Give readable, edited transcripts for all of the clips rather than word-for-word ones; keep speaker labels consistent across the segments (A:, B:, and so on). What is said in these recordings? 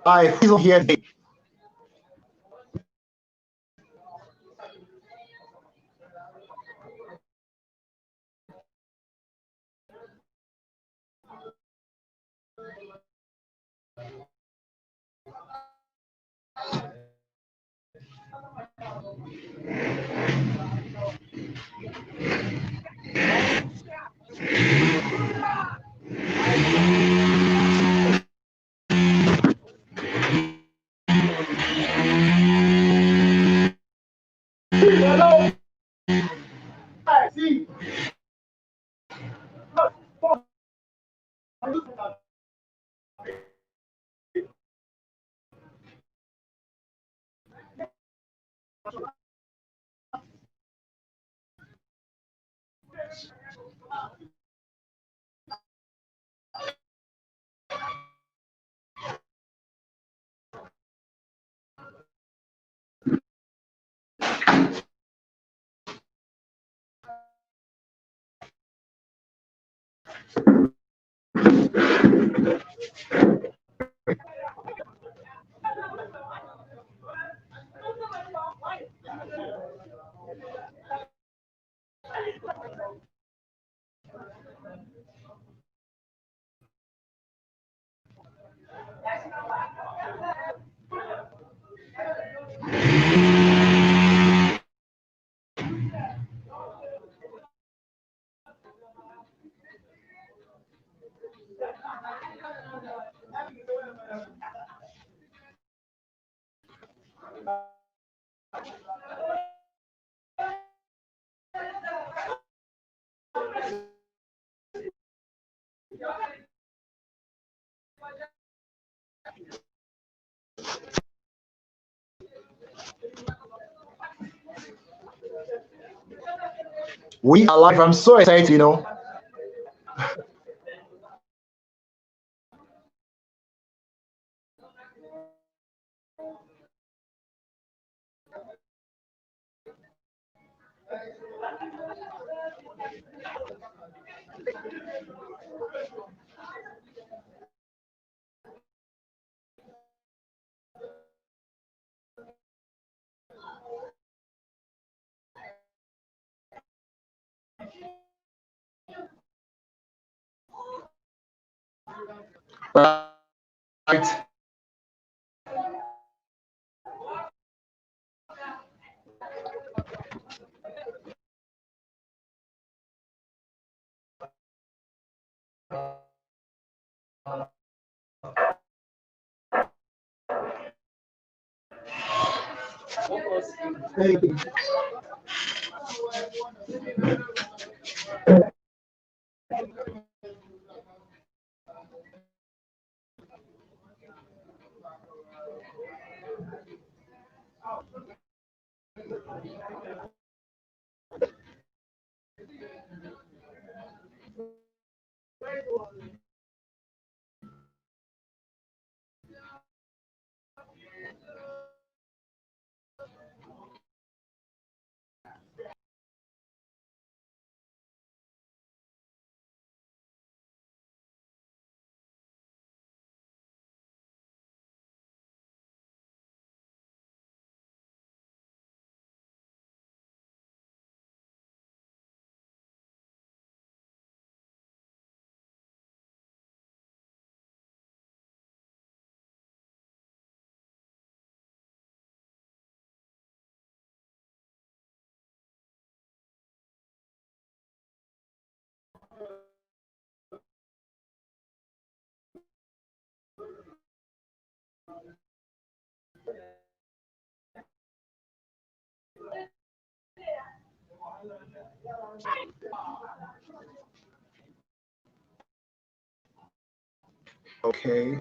A: Hi, who's on here today? We are live. I'm so excited. Right. Okay.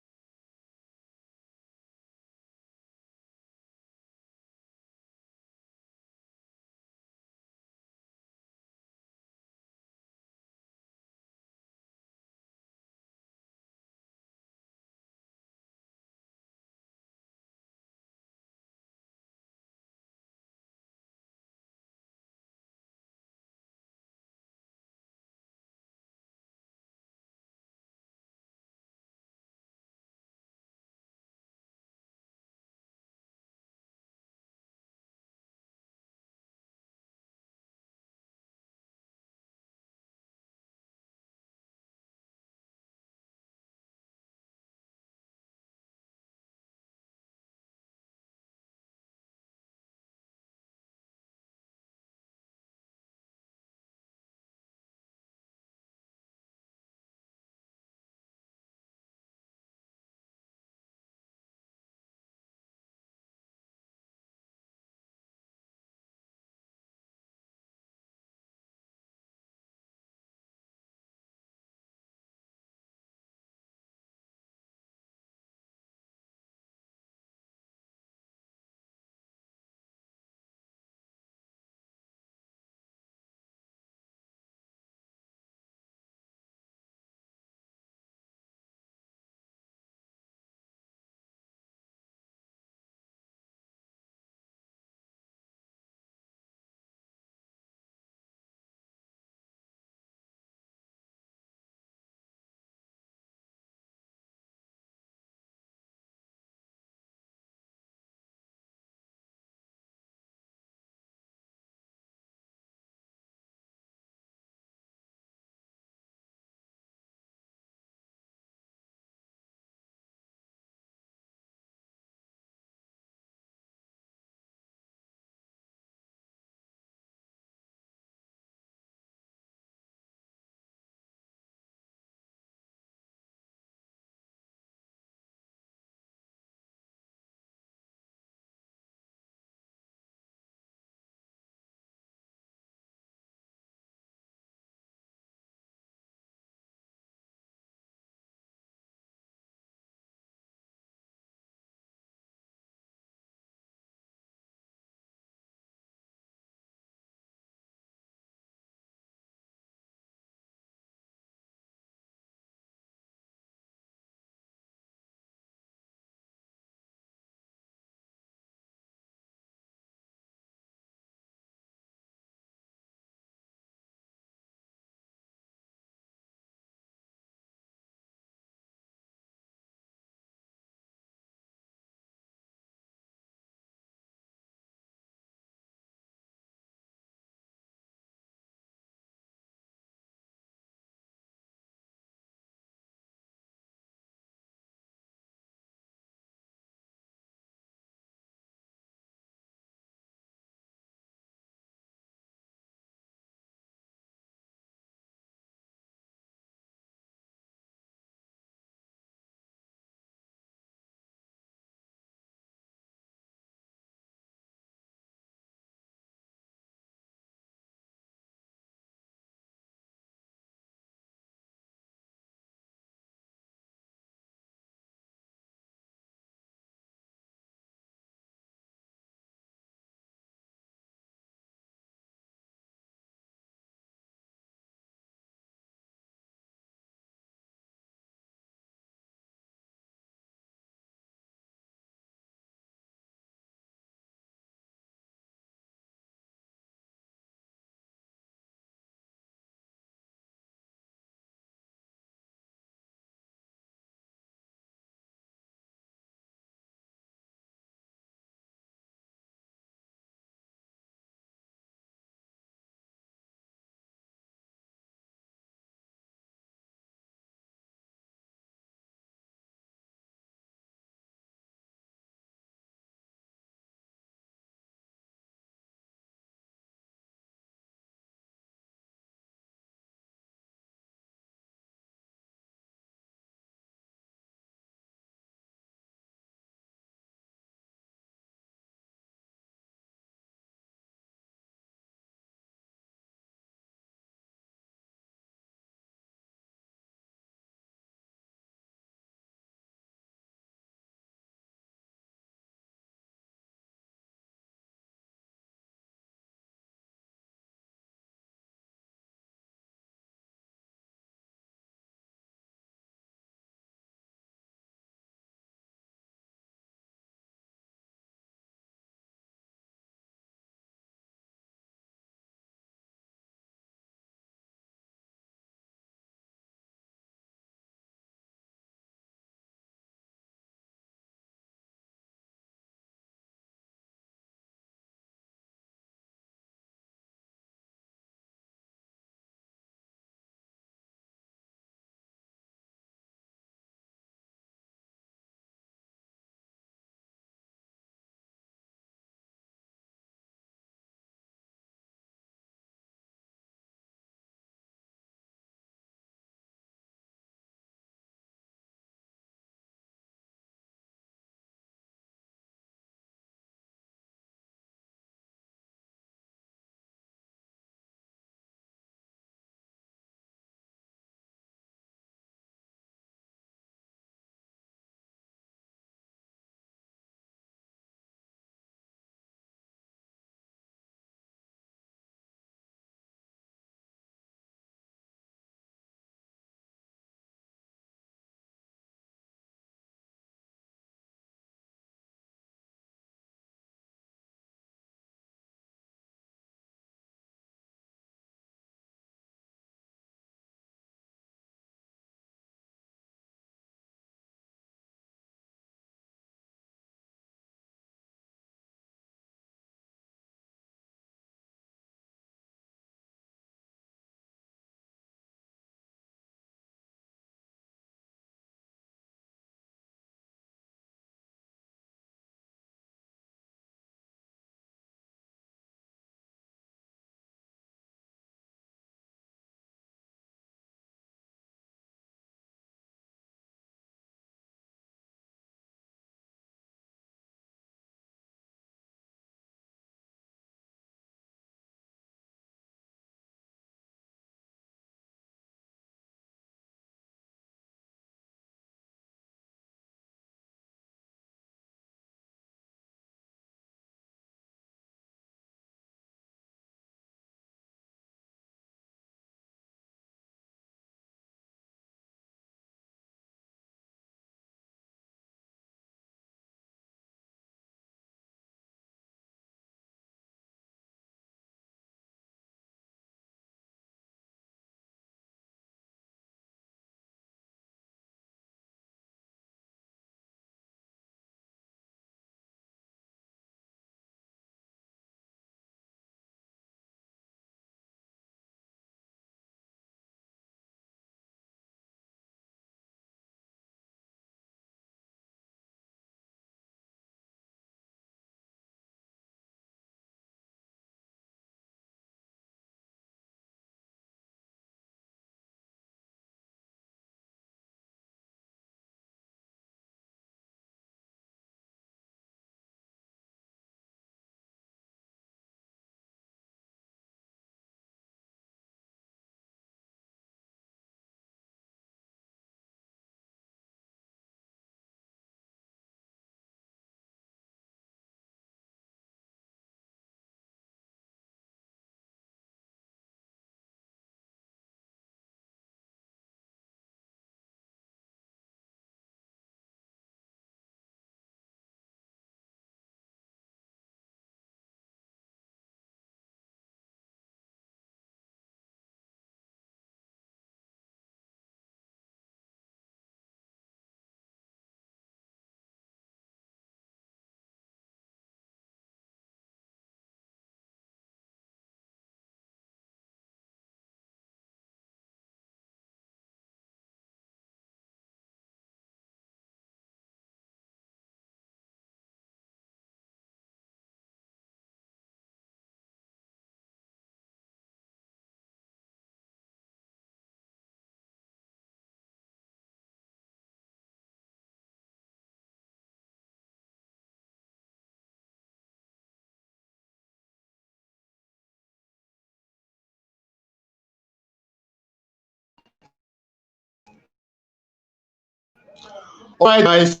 A: All right, guys.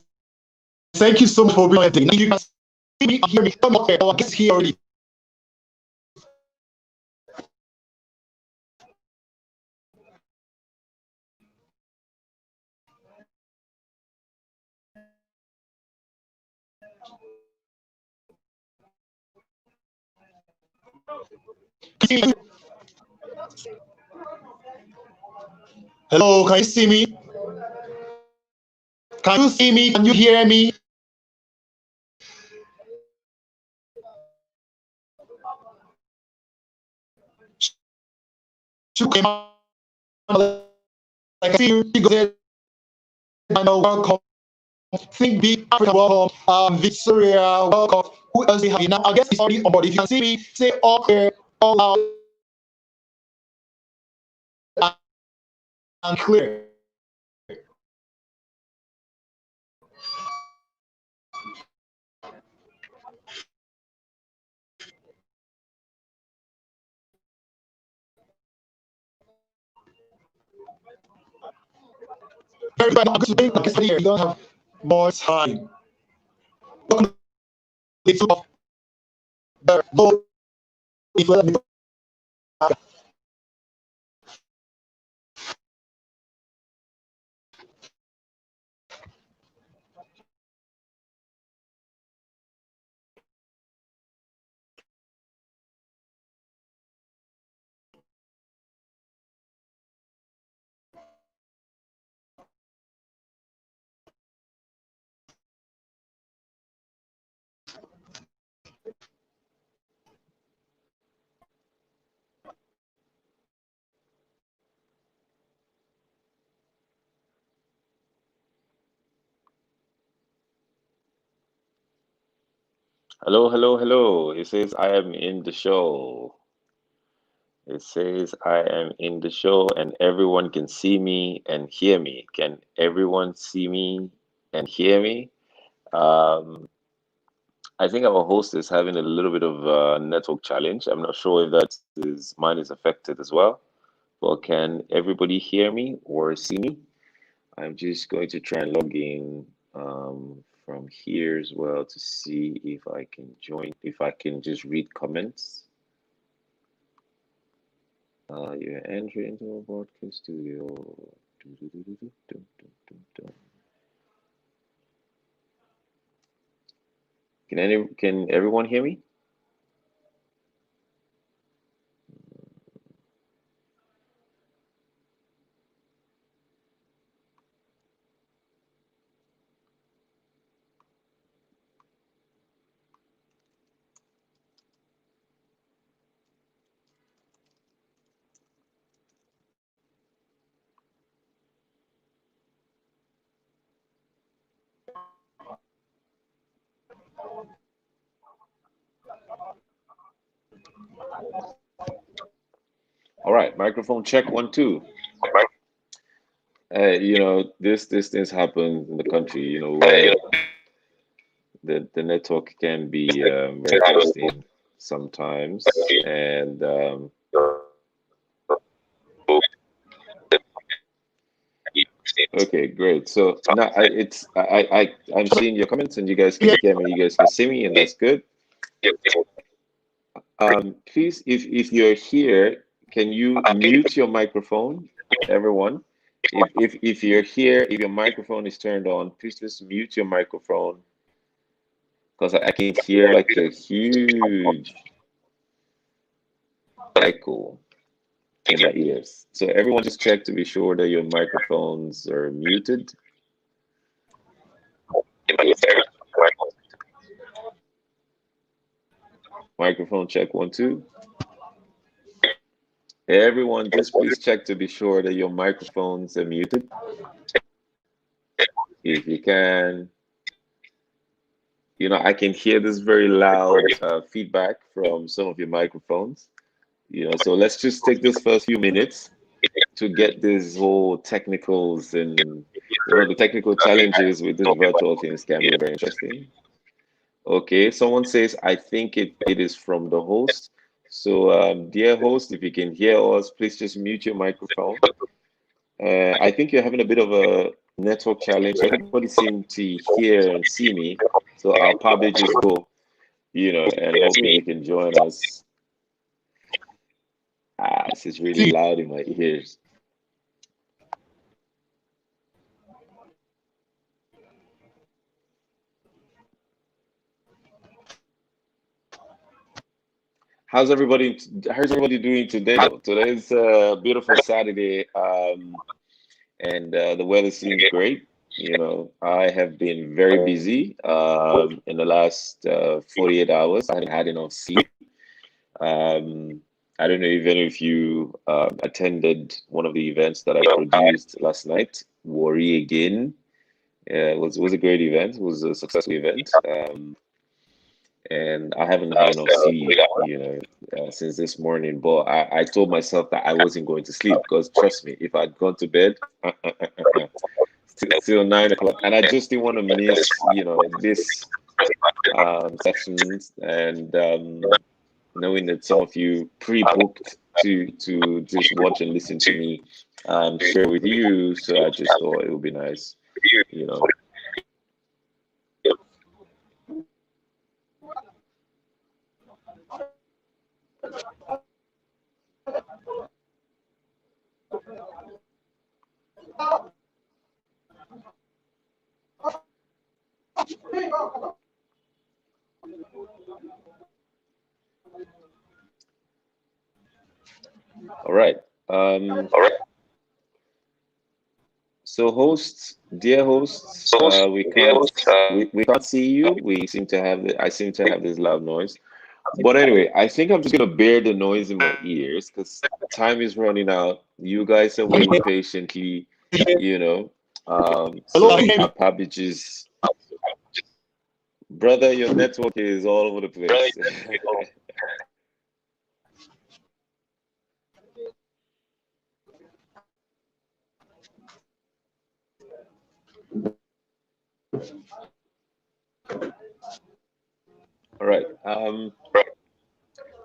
A: Thank you so much for being on today. Now you can see me, hear me. Come okay, our guest here already. Hello, can you see me? Can you see me? Can you hear me? I see you. Welcome. Think Big Africa, welcome. Victoria, welcome. Who else we have now? I guess it's already on board. If you can see me, say up here, all out and clear. Very good. I'm going to bring the guest here. You don't have more time. Welcome to the two of the both. If you let me
B: Hello, hello, hello. It says I am in the show. It says I am in the show and everyone can see me and hear me. Can everyone see me and hear me? Um, I think our host is having a little bit of a network challenge. I'm not sure if that is mine is affected as well. But can everybody hear me or see me? I'm just going to try and log in from here as well to see if I can join, if I can just read comments. You're entering into a broadcast studio. Can everyone hear me? All right, microphone check one, two. This things happen in the country, where the network can be very interesting sometimes. And okay, great. So now I'm seeing your comments and you guys can hear me, you guys can see me, and that's good. Please, if you're here, can you mute your microphone, everyone? If you're here, if your microphone is turned on, please just mute your microphone because I can hear like a huge echo in my ears. So everyone just check to be sure that your microphones are muted. Microphone check one, two. Everyone, just please check to be sure that your microphones are muted. If you can, I can hear this very loud feedback from some of your microphones. So let's just take this first few minutes to get these whole technicals and the technical challenges with this virtual things can be very interesting. Okay, someone says, I think it is from the host. So, dear host, if you can hear us, please just mute your microphone. I think you're having a bit of a network challenge. Everybody seemed to hear and see me, so I'll probably just go, and hoping you can join us. This is really loud in my ears. How's everybody? How's everybody doing today? Though? Today's a beautiful Saturday, and the weather seems great. I have been very busy in the last 48 hours. I haven't had enough sleep. I don't know if any of you attended one of the events that I produced last night. Worry Again. It was a great event. It was a successful event. And I haven't had enough sleep, since this morning. But I told myself that I wasn't going to sleep because trust me, if I'd gone to bed till 9 o'clock, and I just didn't want to miss, this sessions, and knowing that some of you pre-booked to just watch and listen to me share with you. So I just thought it would be nice, you know. All right. So hosts, dear hosts, we can't see you. I seem to have this loud noise. But anyway, I think I'm just gonna bear the noise in my ears because time is running out. You guys are waiting patiently, you know. So I probably just, brother, your network is all over the place. All right.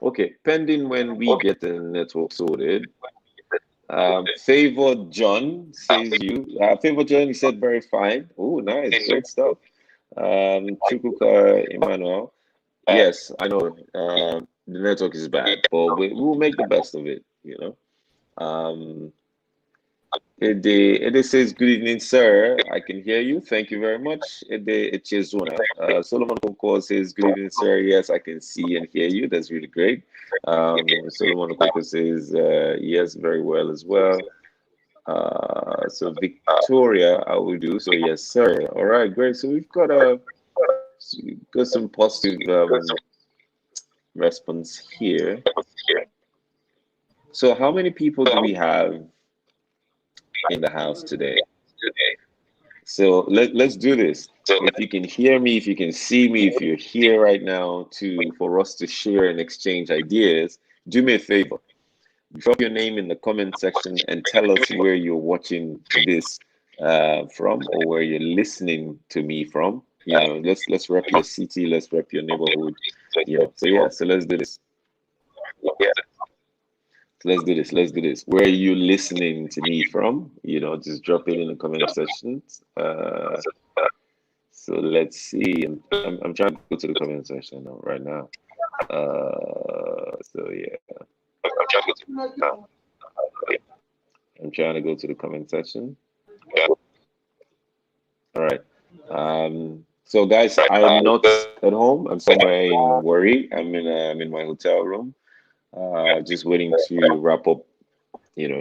B: Okay. Pending when we get the network sorted. Favor John says you. Favor John, you said very fine. Oh, nice, great stuff. Chukwuka Emmanuel. Yes, I know. The network is bad, but we'll make the best of it. Ede says, good evening, sir. I can hear you. Thank you very much. Ede Echezona. Solomon Okoko says, good evening, sir. Yes, I can see and hear you. That's really great. Solomon Okoko says, yes, very well as well. So Victoria, I will do. So yes, sir. All right, great. So we've got some positive response here. So how many people do we have in the house today? So let's do this. If you can hear me, if you can see me, if you're here right now for us to share and exchange ideas, do me a favor. Drop your name in the comment section and tell us where you're watching this from, or where you're listening to me from. Let's rep your city, let's rep your neighborhood. So let's do this. Let's do this. Let's do this. Where are you listening to me from? Just drop it in the comment section. So let's see. I'm trying to go to the comment section right now. So yeah. I'm trying to go to the comment section. All right. So guys, I'm not at home. I'm somewhere in Warri. I'm in my hotel room. Just waiting to wrap up,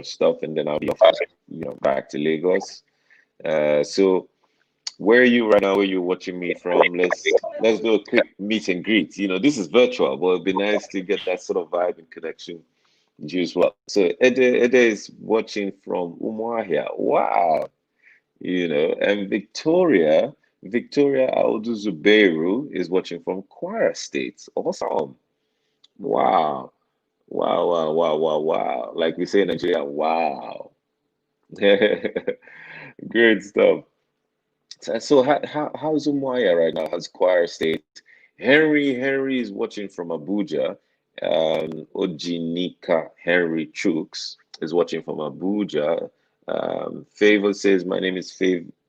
B: stuff, and then I'll be off, back to Lagos. So where are you right now? Where you watching me from? Let's do a quick meet and greet. This is virtual, but it'd be nice to get that sort of vibe and connection with you as well. So Ede is watching from Umuahia. Wow. And Victoria Audu Zubeiru is watching from Kwara State. Awesome. Wow. Wow, wow, wow, wow, wow. Like we say in Nigeria, wow. Great stuff. So how's Umuahia right now? How's Kwara State? Henry is watching from Abuja. Ojinika Henry Chooks is watching from Abuja. Favor says, my name is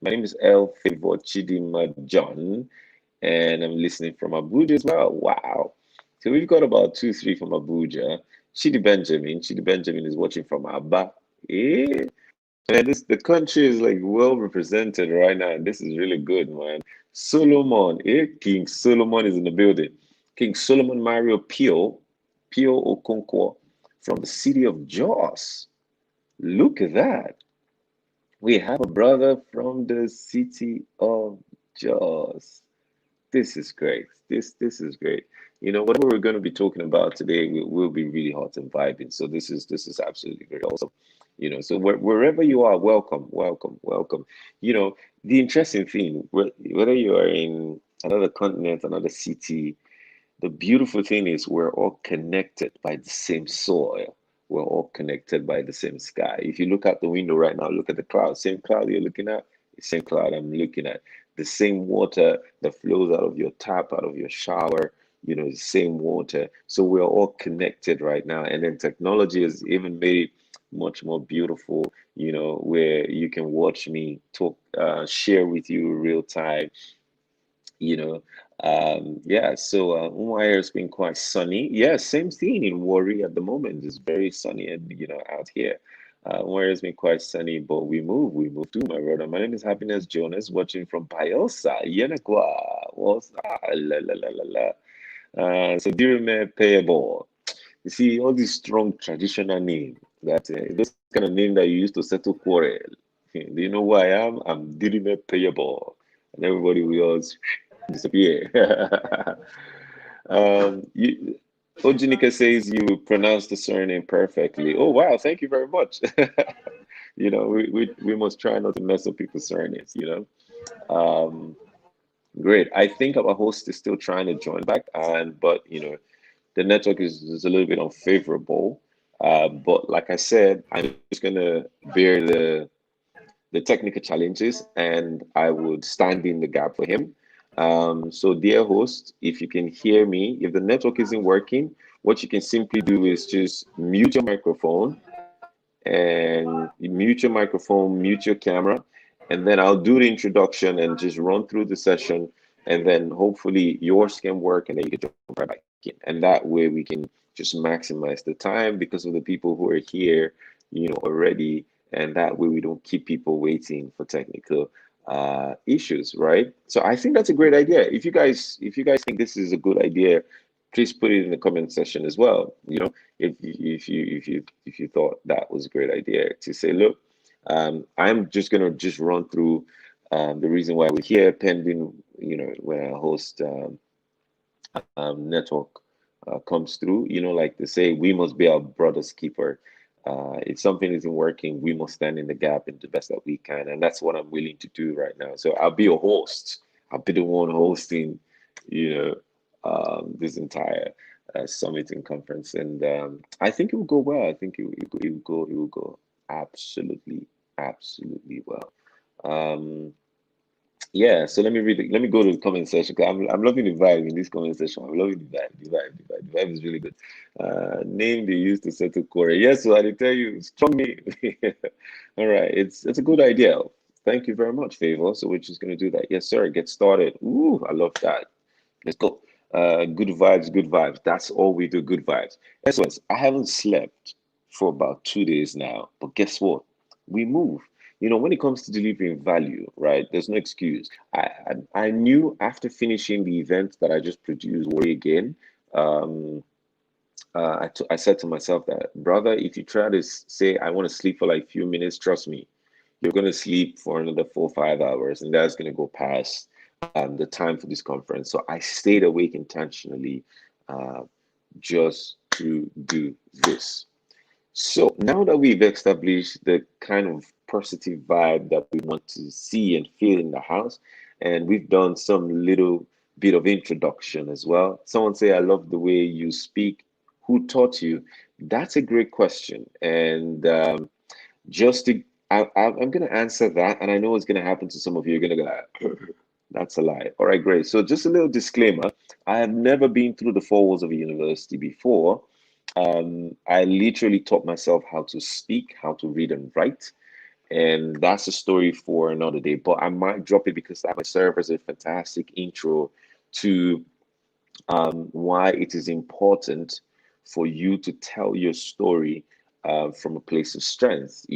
B: My name is El Favor Chidima John, and I'm listening from Abuja as well. Wow. So we've got about two, three from Abuja. Chidi Benjamin. Chidi Benjamin is watching from Abba. Eh? Man, the country is like well represented right now, and this is really good, man. Solomon, King Solomon is in the building. King Solomon Mario Pio Okonkwo from the city of Jos. Look at that. We have a brother from the city of Jos. This is great. This is great. You know, whatever we're going to be talking about today will be really hot and vibing. So this is absolutely great. Also, you know, so wherever you are, welcome, welcome, welcome. You know, the interesting thing, whether you are in another continent, another city, the beautiful thing is we're all connected by the same soil. We're all connected by the same sky. If you look out the window right now, look at the cloud. Same cloud you're looking at, the same cloud I'm looking at. The same water that flows out of your tap, out of your shower, you know, the same water. So we're all connected right now. And then technology has even made it much more beautiful, you know, where you can watch me talk, share with you real time, you know. Yeah, so Umuahia has been quite sunny. Yeah, same thing in Warri at the moment. It's very sunny and you know out here. Umuahia has been quite sunny, but we move too, my brother. My name is Happiness Jonas, watching from Payosa, Yenagua. What's la la la la la. So Dirime Payable. You see, all these strong traditional names that those kind of names that you used to settle quarrel. Do you know who I am? I'm Dirime Payable, and everybody will just disappear. You, Ojinika says you pronounce the surname perfectly. Oh wow, thank you very much. You know, we must try not to mess up people's surnames, you know. Great. I think our host is still trying to join back, and but you know, the network is a little bit unfavorable. But like I said, I'm just gonna bear the technical challenges, and I would stand in the gap for him. So, dear host, if you can hear me, if the network isn't working, what you can simply do is just mute your microphone and you mute your microphone, mute your camera, and then I'll do the introduction and just run through the session, and then hopefully yours can work, and then you can jump right back in, and that way we can just maximize the time because of the people who are here, you know, already, and that way we don't keep people waiting for technical issues, right? So I think that's a great idea. If you guys think this is a good idea, please put it in the comment section as well. You know, if you thought that was a great idea to say, look, I'm just gonna just run through the reason why we're here, pending you know when our host network comes through. You know, like they say, we must be our brother's keeper. If something isn't working, we must stand in the gap and do the best that we can, and that's what I'm willing to do right now. So I'll be a host. I'll be the one hosting, you know, this entire summit and conference, and I think it will go well. I think it will go absolutely, absolutely well. Um, yeah, so let me go to the comment section 'cause I'm loving the vibe in this comment section. I'm loving the vibe. The vibe is really good. Name they used to settle Corey. Yes, so I did tell you, strong name. All right, it's a good idea. Thank you very much, Favor. So we're just gonna do that. Yes, sir. Get started. Ooh, I love that. Let's go. Good vibes, good vibes. That's all we do, good vibes. Excellent. I haven't slept for about 2 days now, but guess what? We move. You know, when it comes to delivering value, right? There's no excuse. I knew after finishing the event that I just produced, Worry Again, um, I said to myself that, brother, if you try to say, I want to sleep for like a few minutes, trust me, you're going to sleep for another 4 or 5 hours, and that's going to go past the time for this conference. So I stayed awake intentionally uh, just to do this. So now that we've established the kind of positive vibe that we want to see and feel in the house, and we've done some little bit of introduction as well. Someone say, I love the way you speak. Who taught you? That's a great question. And just to, I'm going to answer that. And I know it's going to happen to some of you. You're going to go, that's a lie. All right, great. So just a little disclaimer. I have never been through the four walls of a university before. I literally taught myself how to speak, how to read and write. And that's a story for another day. But I might drop it because that might serve as a fantastic intro to why it is important for you to tell your story from a place of strength,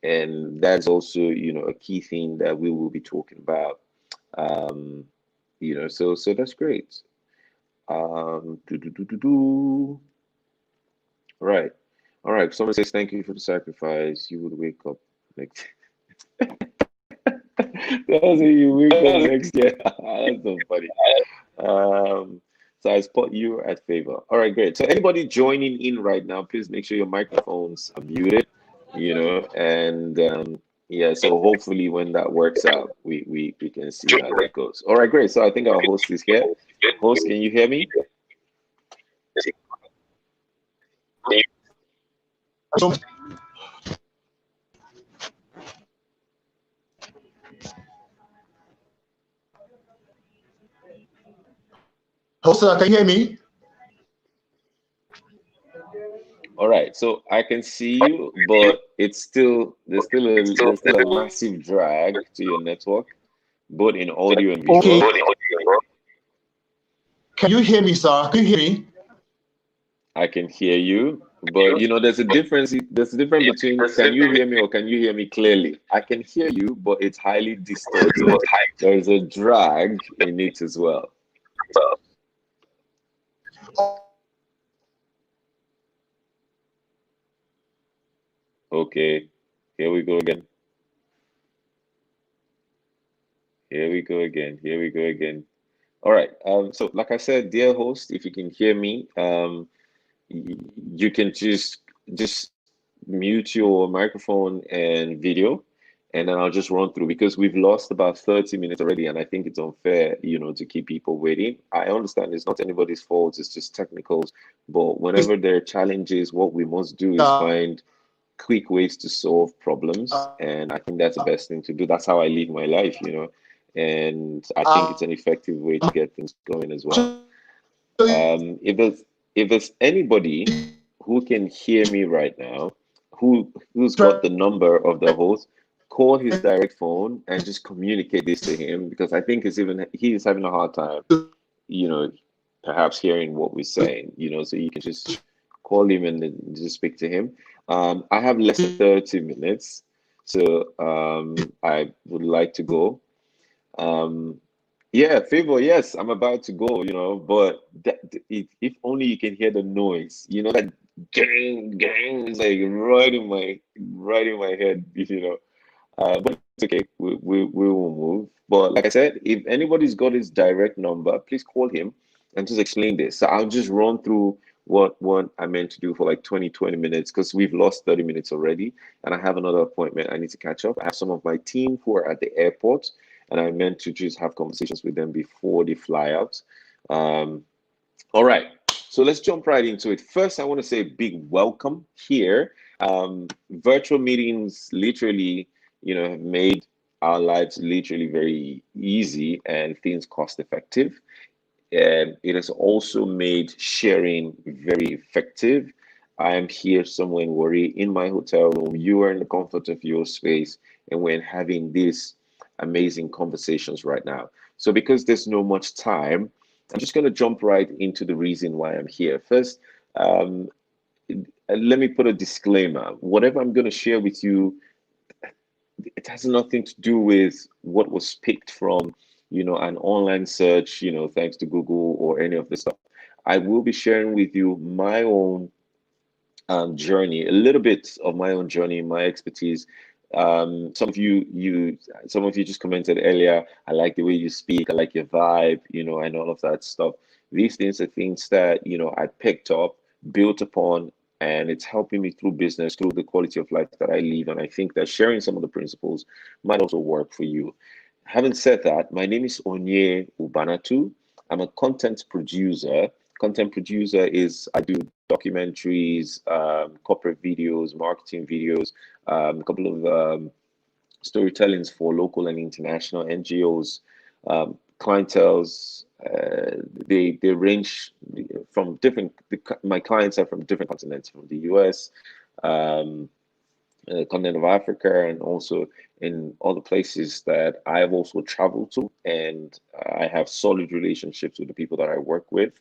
B: and that's also, a key thing that we will be talking about. Um, so that's great. Do, do, do, do, do. Right. All right. Someone says, thank you for the sacrifice. You would wake up next. That was it. You wake up next year. That's so funny. Um, so I spot you at favor. All right, great. So anybody joining in right now, please make sure your microphones are muted, and yeah, so hopefully when that works out, we can see how that goes. All right, great. So I think our host is here. Host, can you hear me?
A: So, host, can you hear me?
B: All right, so I can see you, but it's still there's still a massive drag to your network, both in audio and
A: Okay.
B: visual.
A: Can you hear me, sir? Can you hear me?
B: I can hear you, but there's a difference. There's a difference between can you hear me or can you hear me clearly? I can hear you, but it's highly distorted. There's a drag in it as well. Okay, here we go again. Here we go again. Here we go again. All right. So like I said, dear host, if you can hear me, you can just mute your microphone and video, and then I'll just run through because we've lost about 30 minutes already, and I think it's unfair, to keep people waiting. I understand it's not anybody's fault, it's just technicals, but whenever there are challenges, what we must do is
A: Uh,
B: find quick ways to solve problems, and I think that's the best thing to do. That's how I live my life, and I think it's an effective way to get things going as well. If there's anybody who can hear me right now, who's got the number of the host, call his direct phone and just communicate this to him because I think he is having a hard time, you know, perhaps hearing what we're saying, so you can just call him and then just speak to him. I have less than 30 minutes, so I would like to go. Um, yeah, favor. Yes, I'm about to go, but if only you can hear the noise, that gang, gang is like right in my head. But it's okay. We will move. But like I said, if anybody's got his direct number, please call him and just explain this. So I'll just run through what I meant to do for like 20 minutes because we've lost 30 minutes already, and I have another appointment I need to catch up. I have some of my team who are at the airport, and I meant to just have conversations with them before they fly out. Um, all right, so let's jump right into it. First, I want to say a big welcome here. Virtual meetings literally, have made our lives literally very easy and things cost effective. And it has also made sharing very effective. I am here somewhere in Warri in my hotel room. You are in the comfort of your space, and we're having these amazing conversations right now. So, because there's no much time, I'm just going to jump right into the reason why I'm here. First, um, let me put a disclaimer. Whatever I'm going to share with you, it has nothing to do with what was picked from, an online search, thanks to Google or any of this stuff. I will be sharing with you my own journey, a little bit of my own journey, my expertise. Some of you just commented earlier. I like the way you speak. I like your vibe, and all of that stuff. These things are things that I picked up, built upon, and it's helping me through business, through the quality of life that I live. And I think that sharing some of the principles might also work for you. Having said that, my name is Onye Ubanatu. I'm a content producer. Content producer is I do documentaries, corporate videos, marketing videos, a couple of storytellings for local and international NGOs, clientels. They range from different. My clients are from different continents, from the US, um, continent of Africa, and also in other places that I have also traveled to, and I have solid relationships with the people that I work with.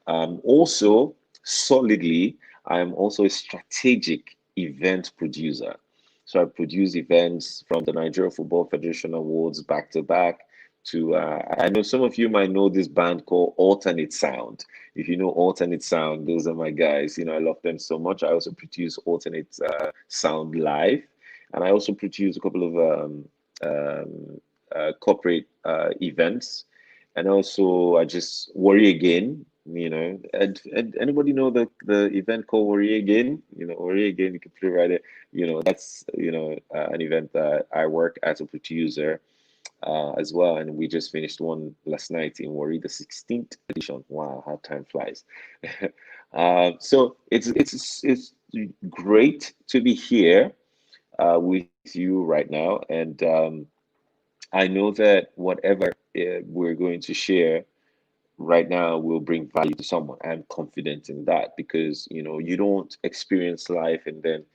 B: Also, solidly, I am also a strategic event producer. So I produce events from the Nigeria Football Federation Awards back to back to, I know some of you might know this band called Alternate Sound. If you know Alternate Sound, those are my guys. I love them so much. I also produce Alternate Sound Live, and I also produce a couple of corporate events, and also I just Worry Again. And anybody know the event called Worry Again? Worry Again. You can play right there. That's an event that I work as a producer as well. And we just finished one last night in Warri, the 16th edition. Wow, how time flies. So it's great to be here with you right now. And I know that whatever we're going to share right now will bring value to someone. I'm confident in that because, you don't experience life and then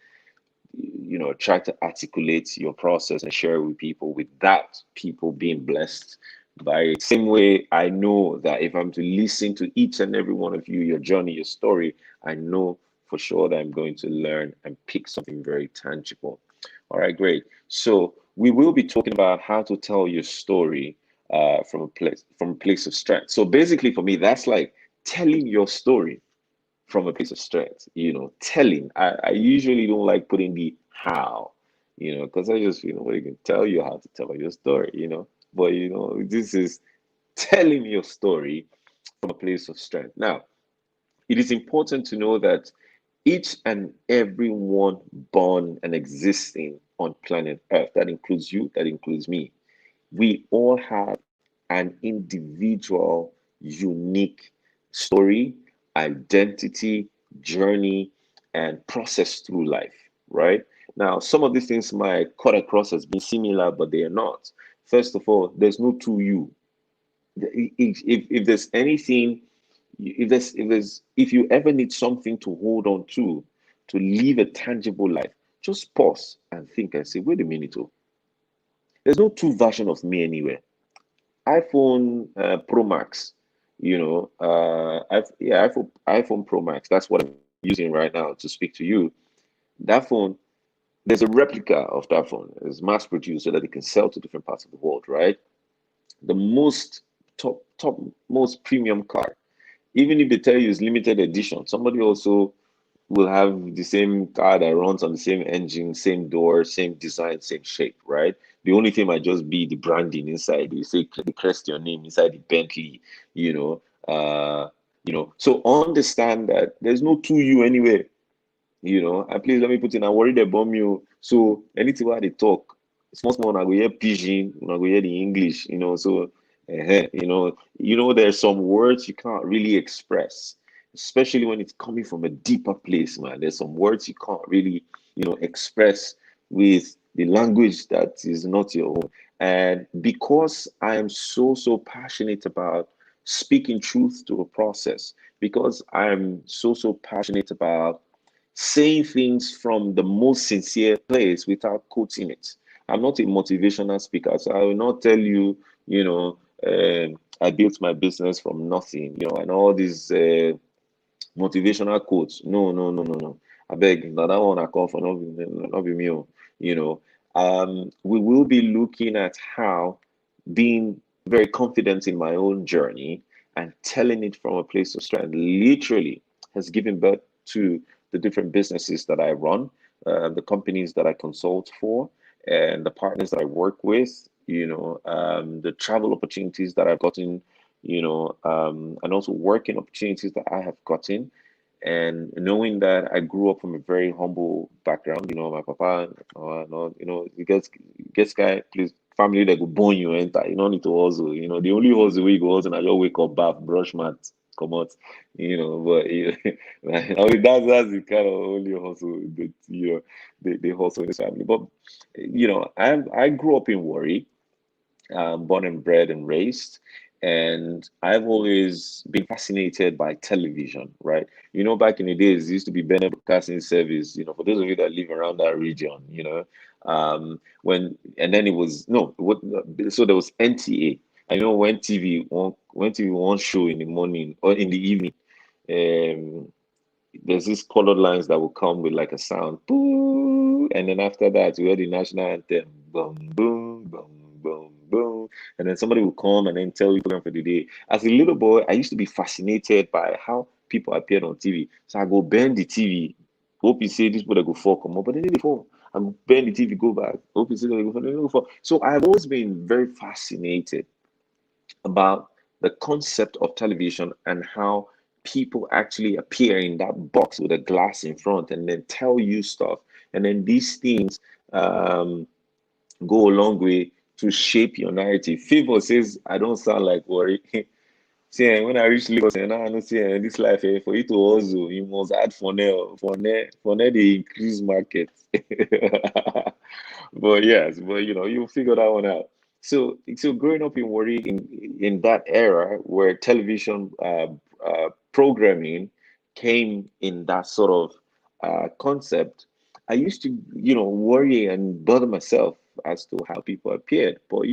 B: try to articulate your process and share with people without people being blessed by it. Same way, I know that if I'm to listen to each and every one of you, your journey, your story, I know for sure that I'm going to learn and pick something very tangible. All right, great. So we will be talking about how to tell your story from a place of strength. So basically, for me, that's like telling your story from a place of strength, telling. I usually don't like putting the how, because I just, what, can tell you how to tell your story, but, this is telling your story from a place of strength. Now, it is important to know that each and every one born and existing on planet Earth, that includes you, that includes me, we all have an individual, unique story, identity, journey, and process through life, right? Now, some of these things might cut across as being similar, but they are not. First of all, there's no two you. If there's anything, if you ever need something to hold on to live a tangible life, just pause and think and say, wait a minute, oh, there's no two version of me anywhere. iPhone Pro Max, iPhone Pro Max. That's what I'm using right now to speak to you. That phone, there's a replica of that phone. It's mass produced so that it can sell to different parts of the world, right? The most top most premium car, even if they tell you it's limited edition, somebody also will have the same car that runs on the same engine, same door, same design, same shape, right? The only thing might just be the branding inside. You say they crest your name inside the Bentley, you know. So understand that there's no two you anyway, And please let me put in a worry they bomb you. So anything where they talk, small, I go hear pidgin, I go hear the English, So there's some words you can't really express, especially when it's coming from a deeper place, man. There's some words you can't really, express with the language that is not your own. And because I am so passionate about speaking truth to a process, because I'm so passionate about saying things from the most sincere place without quoting it. I'm not a motivational speaker, so I will not tell you, I built my business from nothing, and all these motivational quotes. No, no, no, no, no. I beg, now that one I call for not be me, oh, you know. We will be looking at how being very confident in my own journey and telling it from a place of strength literally has given birth to the different businesses that I run, the companies that I consult for, and the partners that I work with, the travel opportunities that I've gotten, and also working opportunities that I have gotten. And knowing that I grew up from a very humble background, my papa, no, you get guy, please, family that go born you enter, you don't need to hustle, the only hustle we go hustle, and I just wake up, bath, brush mat, come out, but I mean, that's the kind of only hustle that, they hustle in this family. But, I grew up in Warri, born and bred and raised. And I've always been fascinated by television, right? Back in the days, it used to be Benin Broadcasting Service, for those of you that live around that region, and then it was, no, what, so there was NTA. I know when TV one show in the morning or in the evening, um, there's these colored lines that will come with like a sound, boo, and then after that, we heard the national anthem, boom, boom, boom, boom, boom, and then somebody will come and then tell you program for the day. As a little boy, I used to be fascinated by how people appeared on TV. So I go bend the TV, hope you say this people that go for come up, but then they fall. I go bend the TV, go back. Hope you say they go for, they go for. So I've always been very fascinated about the concept of television and how people actually appear in that box with a glass in front and then tell you stuff. And then these things go a long way to shape your narrative. Favor says, I don't sound like worry. See, when I reach Lagos, and I know see this life, for you to also, you must add for now the increase market. But yes, but you'll figure that one out. So growing up in Warri in that era where television programming came in that sort of concept, I used to, worry and bother myself as to how people appeared. But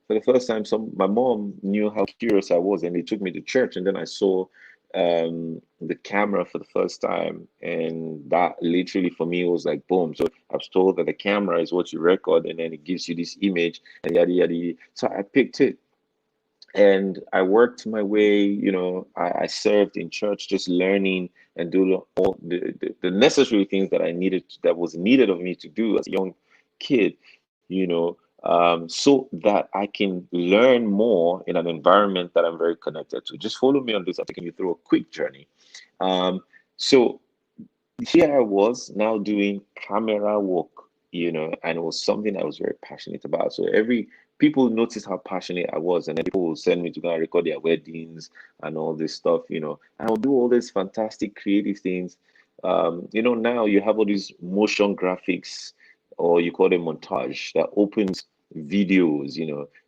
B: for the first time, my mom knew how curious I was, and they took me to church, and then I saw the camera for the first time, and that literally for me was like boom. So I was told that the camera is what you record, and then it gives you this image and yada yada yada. So I picked it, and I worked my way. I served in church, just learning and doing all the necessary things that was needed of me to do as a young kid. So that I can learn more in an environment that I'm very connected to. Just follow me on this. I'm taking you through a quick journey. So here I was now doing camera work, and it was something I was very passionate about. So every people noticed how passionate I was, and then people will send me to go and record their weddings and all this stuff, and I'll do all these fantastic creative things. Now you have all these motion graphics, or you call them montage, that opens videos,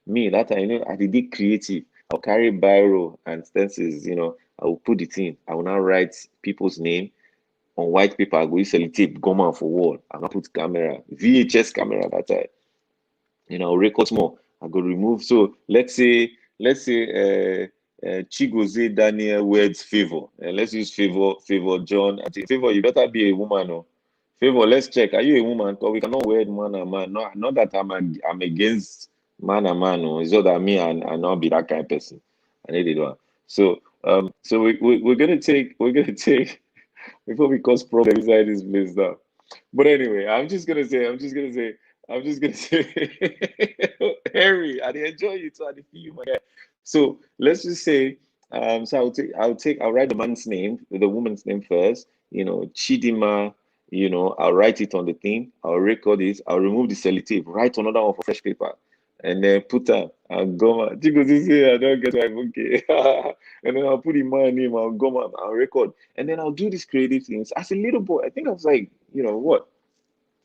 B: Me, that I did creative. I'll carry biro and stencils, I will put it in. I will now write people's name on white paper. I go use sellotape, gum am for wall. I go put camera, VHS camera that time. Record small. I go remove. So let's say Chigozie Daniel words favor. Let's use favor John. I think favor, you better be a woman. Oh. Favor, let's check. Are you a woman? Because we cannot word man and man. Not that I'm against man and man. No. It's just that me and I not be that kind of person. I need it one. So we're gonna take before we cause problems inside this place now. But anyway, I'm just gonna say, Harry, I dey enjoy you too, I dey feel you, my guy. So let's just say, so I'll write the man's name, the woman's name first, Chidima, I'll write it on the thing, I'll record it, I'll remove the sellotape, write another one for fresh paper, and then put her and go. Chico say, I don't get my okay. And then I'll put in my name, I'll go, I'll record. And then I'll do these creative things. As a little boy, I think I was like, what,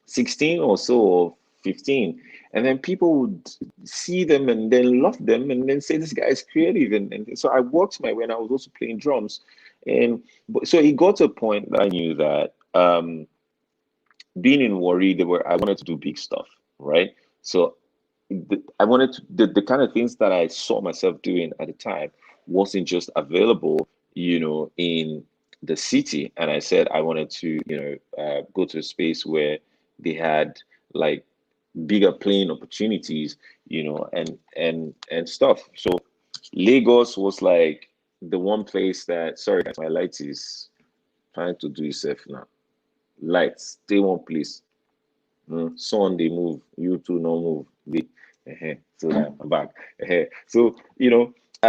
B: 16 or so, or 15. And then people would see them and then love them and then say, this guy is creative. And so I worked my way, and I was also playing drums. So it got to a point that I knew that being in Warri, I wanted to do big stuff, right? So I wanted to, the kind of things that I saw myself doing at the time wasn't just available, in the city. And I said I wanted to, go to a space where they had like bigger playing opportunities, and stuff. So Lagos was like the one place that, sorry guys, my light is trying to do itself now. Lights, stay one place. Sun they move, you two no move. So now I'm back. So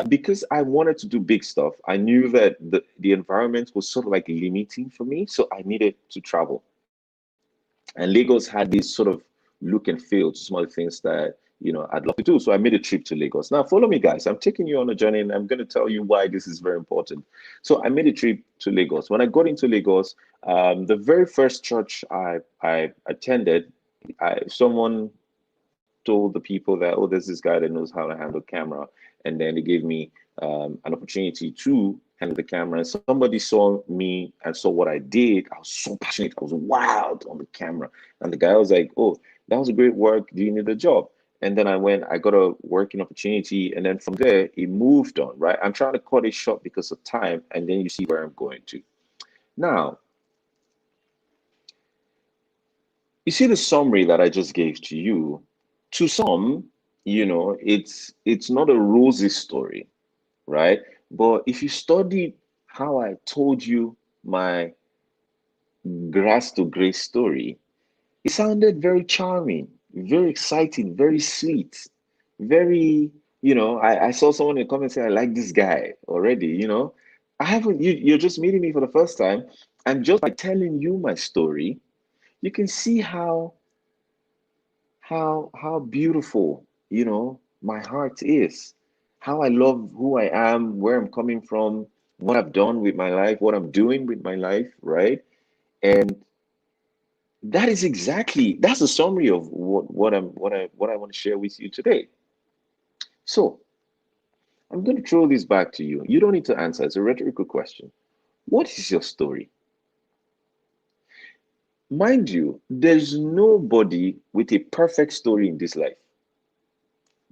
B: because I wanted to do big stuff, I knew that the environment was sort of like limiting for me, so I needed to travel. And Lagos had this sort of look and feel to some of the things that I'd love to do. So I made a trip to Lagos. Now follow me, guys. I'm taking you on a journey, and I'm going to tell you why this is very important. So I made a trip to Lagos. When I got into Lagos, the very first church I attended, someone told the people that, oh, there's this guy that knows how to handle camera, and then they gave me an opportunity to handle the camera. And somebody saw me and saw what I did. I was so passionate. I was wild on the camera, and the guy was like, "Oh, that was a great work. Do you need a job?" And then I got a working opportunity, and then from there it moved on. Right? I'm trying to cut it short because of time, and then you see where I'm going to. Now, you see the summary that I just gave to you. To some, it's not a rosy story, right? But if you studied how I told you my grass to grace story, it sounded very charming, very exciting, very sweet, very, I saw someone in the comments say, I like this guy already. I haven't, you're just meeting me for the first time. And just by telling you my story, you can see how beautiful, my heart is, how I love who I am, where I'm coming from, what I've done with my life, what I'm doing with my life, right? And that's a summary of what I want to share with you today. So I'm going to throw this back to you. You don't need to answer. It's a rhetorical question. What is your story? Mind you, there's nobody with a perfect story in this life.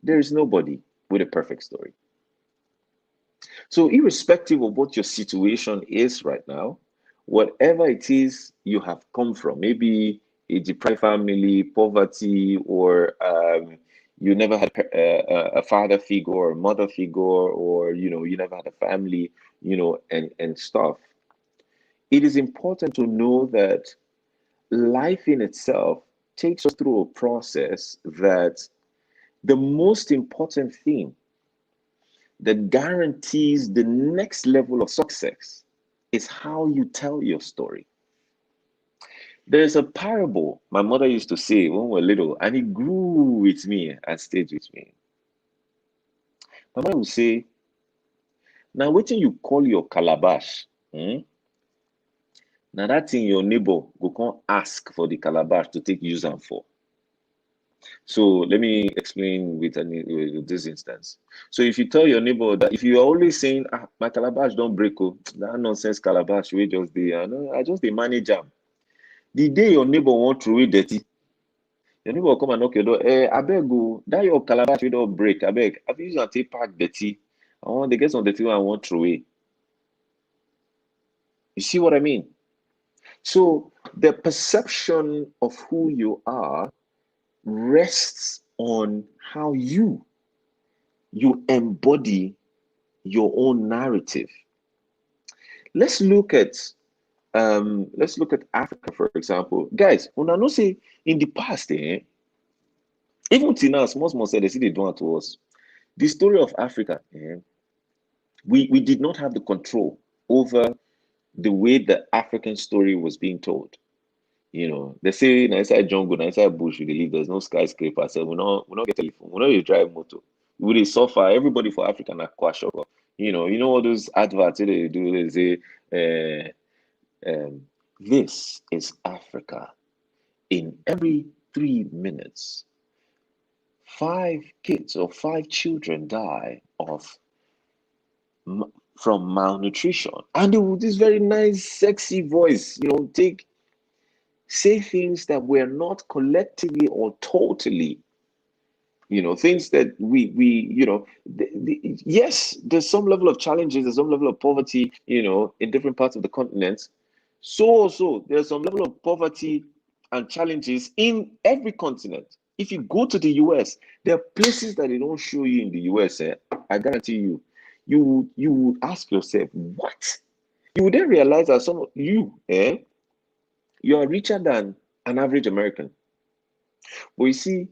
B: There is nobody with a perfect story. So, irrespective of what your situation is right now, whatever it is you have come from, maybe a deprived family, poverty, or you never had a father figure or a mother figure, or you never had a family, and stuff. It is important to know that life in itself takes us through a process that the most important thing that guarantees the next level of success is how you tell your story. There's a parable my mother used to say when we were little, and it grew with me and stayed with me. My mother would say, now wetin you call your calabash, now that thing your neighbor go come ask for the calabash to take use am for. So let me explain with this instance. So if you tell your neighbor that, if you are always saying, my calabash don't break, that nonsense calabash we just I just dey manage am. The day your neighbor want throw away dirty, your neighbor come and knock your door. Abeg o, that your calabash wey don break, abeg, I fit use am take pack dirty. I want dey get some dirty wey I want throw away. You see what I mean? So the perception of who you are rests on how you embody your own narrative. Let's look at Africa, for example. Guys, una know say in the past, even till now, small say they see they do it to us. The story of Africa, we did not have the control over the way the African story was being told. They say inside jungle, inside bush, we live. There's no skyscraper. So we not get telephone. We not drive motor. We dey suffer. Everybody for Africa na kwashiorkor. You know all those adverts they do. They say, "This is Africa. In every 3 minutes, 5 kids or 5 children die from malnutrition." And they with this very nice, sexy voice, say things that were not collectively or totally, things that yes, there's some level of challenges, there's some level of poverty, in different parts of the continent. So also, there's some level of poverty and challenges in every continent. If you go to the US, there are places that they don't show you in the US. I guarantee you would ask yourself, what? You would then realize that some of you, you are richer than an average American. But you see,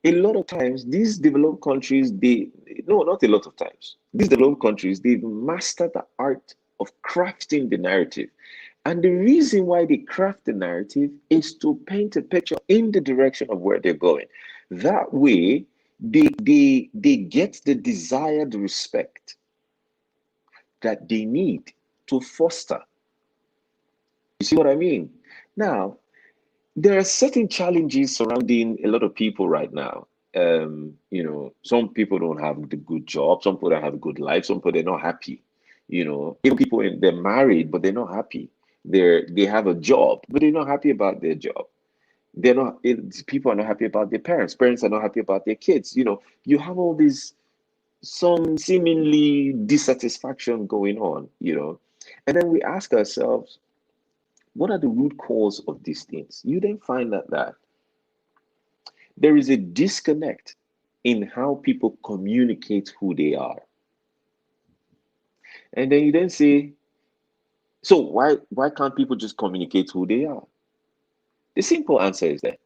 B: a lot of times, these developed countries, not a lot of times, these developed countries, they've mastered the art of crafting the narrative. And the reason why they craft the narrative is to paint a picture in the direction of where they're going. That way, they get the desired respect that they need to foster. You see what I mean? Now, there are certain challenges surrounding a lot of people right now. some people don't have the good job, some people don't have a good life, some people they're not happy. Even people they're married, but they're not happy. They have a job, but they're not happy about their job. People are not happy about their parents. Parents are not happy about their kids. You have all these some seemingly dissatisfaction going on, and then we ask ourselves, what are the root cause of these things? You then find that there is a disconnect in how people communicate who they are. And then you then say, so why can't people just communicate who they are? The simple answer is that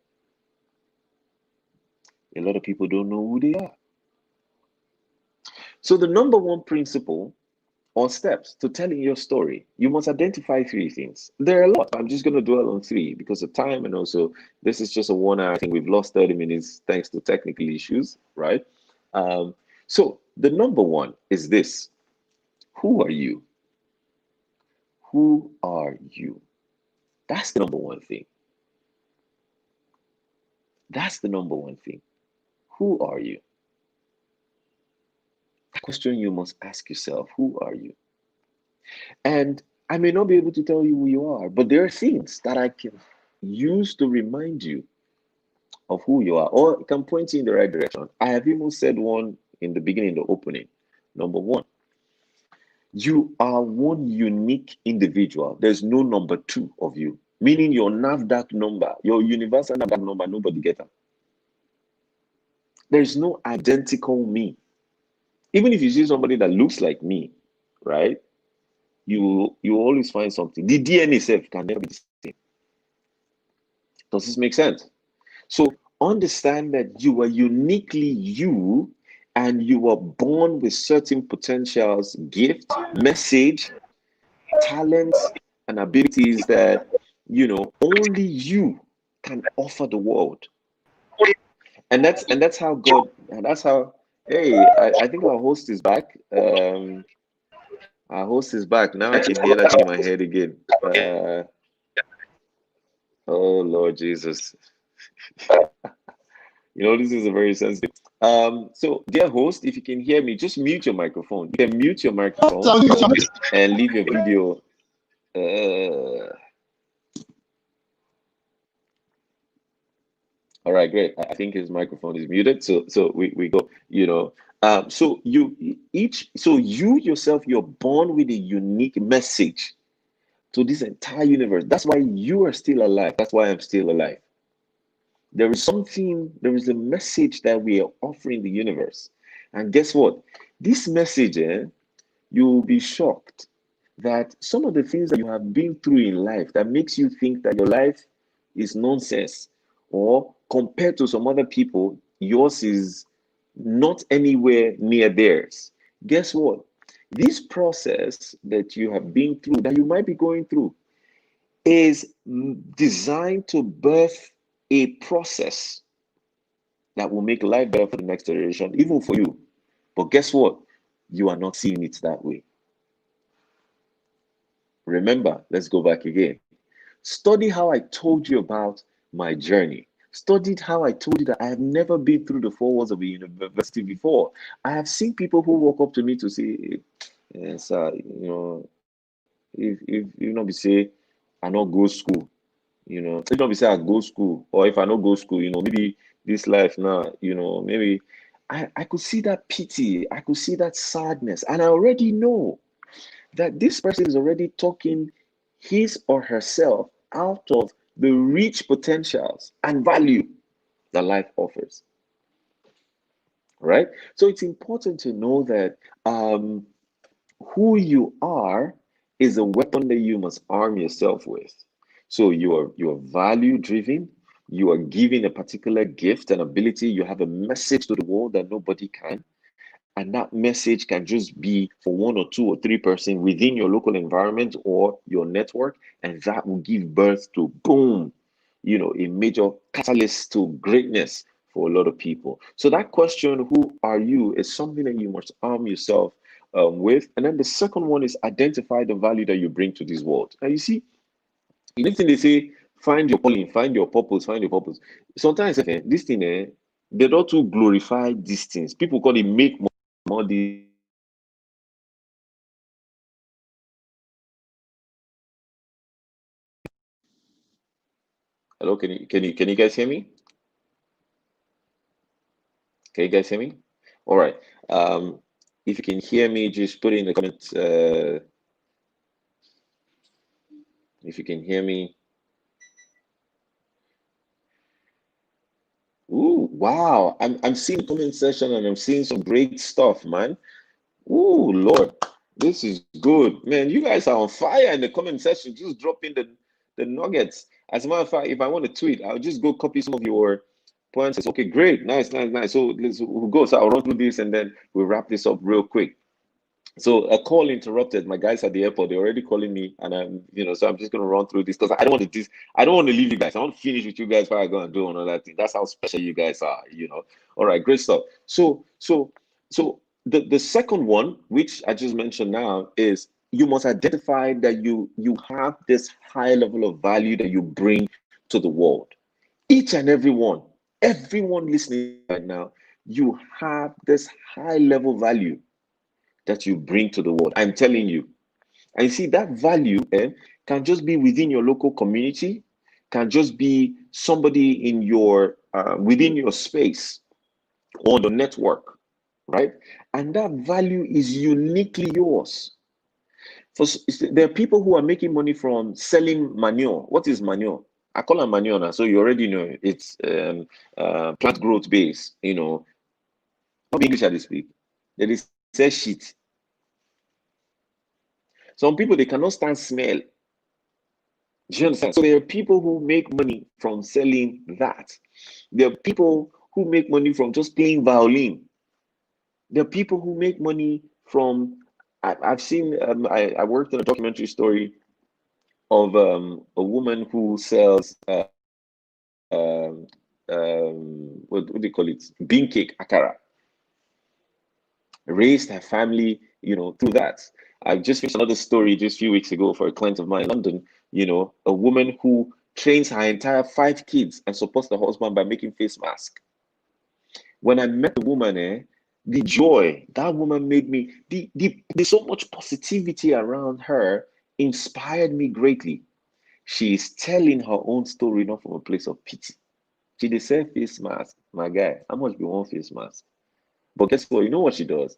B: a lot of people don't know who they are. So the number one principle or steps to telling your story, you must identify three things. There are a lot. I'm just going to dwell on three because of time, and also this is just a 1 hour. I think we've lost 30 minutes thanks to technical issues, right? So the number one is this: who are you? Who are you? That's the number one thing. That's the number one thing. Who are you? That question you must ask yourself: who are you? And I may not be able to tell you who you are, but there are things that I can use to remind you of who you are, or can point you in the right direction. I have even said one in the beginning, the opening. Number one, you are one unique individual. There's no number two of you, meaning your NAVDAC number, your universal NAVDAC number, nobody get them. There's no identical me. Even if you see somebody that looks like me, right? You always find something. The DNA itself can never be the same. Does this make sense? So understand that you are uniquely you, and you were born with certain potentials, gifts, message, talents, and abilities that only you can offer the world. And that's how God, and that's how, hey, I think our host is back. Our host is back. Now I can hear that in my head again. Oh Lord Jesus. This is a very sensitive. So dear host, if you can hear me, just mute your microphone. You can mute your microphone and leave your video. All right, great. I think his microphone is muted. So we go, so you yourself, you're born with a unique message to this entire universe. That's why you are still alive. That's why I'm still alive. There is a message that we are offering the universe. And guess what? This message, you'll be shocked that some of the things that you have been through in life that makes you think that your life is nonsense, or compared to some other people, yours is not anywhere near theirs. Guess what? This process that you have been through, that you might be going through, is designed to birth a process that will make life better for the next generation, even for you. But guess what? You are not seeing it that way. Remember, let's go back again. Study how I told you about my journey. Studied how I told you that I have never been through the four walls of a university before. I have seen people who walk up to me to say, sir, if you not be say, I not go school, if not be say I go school, or if I not go school, maybe this life now, maybe I could see that pity, I could see that sadness, and I already know that this person is already talking his or herself out of the rich potentials and value that life offers. Right? So it's important to know that who you are is a weapon that you must arm yourself with. So you're value driven. You are given a particular gift and ability. You have a message to the world that nobody can. And that message can just be for 1 or 2 or 3 persons within your local environment or your network. And that will give birth to, boom, a major catalyst to greatness for a lot of people. So that question, who are you, is something that you must arm yourself with. And then the second one is identify the value that you bring to this world. Now, you see, the next thing they say, find your calling, find your purpose, find your purpose. Sometimes this thing, They don't too glorify these things. People call it make money. Hello, can you guys hear me? Can you guys hear me? All right. If you can hear me, just put it in the comments. If you can hear me. Ooh, wow. I'm seeing the comment section and I'm seeing some great stuff, man. Ooh, Lord. This is good. Man, you guys are on fire in the comment section. Just drop in the nuggets. As a matter of fact, if I want to tweet, I'll just go copy some of your points. Okay, great. Nice, nice, nice. So we'll go. So I'll run through this and then we'll wrap this up real quick. So a call interrupted. My guys at the airport, they're already calling me, and so I'm just gonna run through this because I don't want to leave you guys. I want to finish with you guys before I go and do another thing. That's how special you guys are. All right, great stuff. So the second one, which I just mentioned now, is you must identify that you have this high level of value that you bring to the world. Each and everyone listening right now, you have this high level value that you bring to the world. I'm telling you. And you see, that value can just be within your local community, can just be somebody in your within your space or on the network, right? And that value is uniquely yours. There are people who are making money from selling manure. What is manure? I call it manure now, so you already know it's plant growth base. Not English I speak. They say shit. Some people they cannot stand smell. Do you understand? So there are people who make money from selling that. There are people who make money from just playing violin. There are people who make money from. I've seen. I worked on a documentary story of a woman who sells um, what do you call it? Bean cake akara. Raised her family, through that. I just finished another story just a few weeks ago for a client of mine in London, a woman who trains her entire 5 kids and supports the husband by making face masks. When I met the woman, the joy that woman made me, there's so much positivity around her inspired me greatly. She is telling her own story, not from a place of pity. She did sell face mask, my guy. How much be one face mask? But guess what? You know what she does?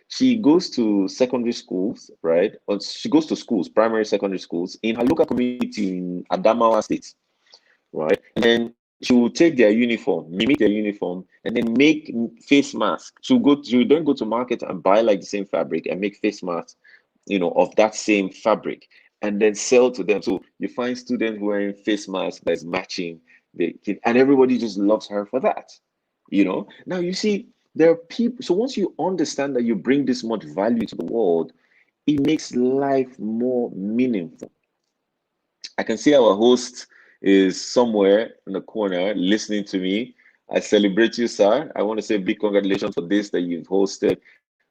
B: She goes to secondary schools, right? Or she goes to schools, primary, secondary schools in her local community in Adamawa State, right? And then she will take their uniform, mimic their uniform, and then make face masks. She don't go to market and buy like the same fabric and make face masks, of that same fabric, and then sell to them. So you find students wearing face masks that's matching and everybody just loves her for that. Now you see there are people. So once you understand that you bring this much value to the world, it makes life more meaningful. I can see our host is somewhere in the corner listening to me. I celebrate you, sir. I want to say big congratulations for this that you've hosted.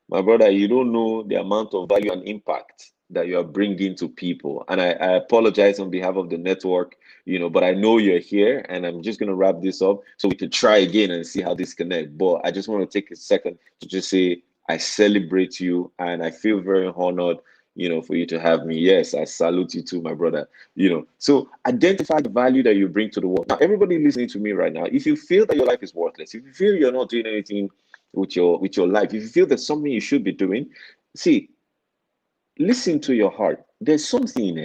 B: My brother, you don't know the amount of value and impact that you are bringing to people. And I apologize on behalf of the network, but I know you're here and I'm just going to wrap this up so we can try again and see how this connects. But I just want to take a second to just say I celebrate you and I feel very honored, for you to have me. Yes, I salute you too, my brother. So identify the value that you bring to the world. Now, everybody listening to me right now, if you feel that your life is worthless, if you feel you're not doing anything with your life, if you feel there's something you should be doing, see, listen to your heart. There's something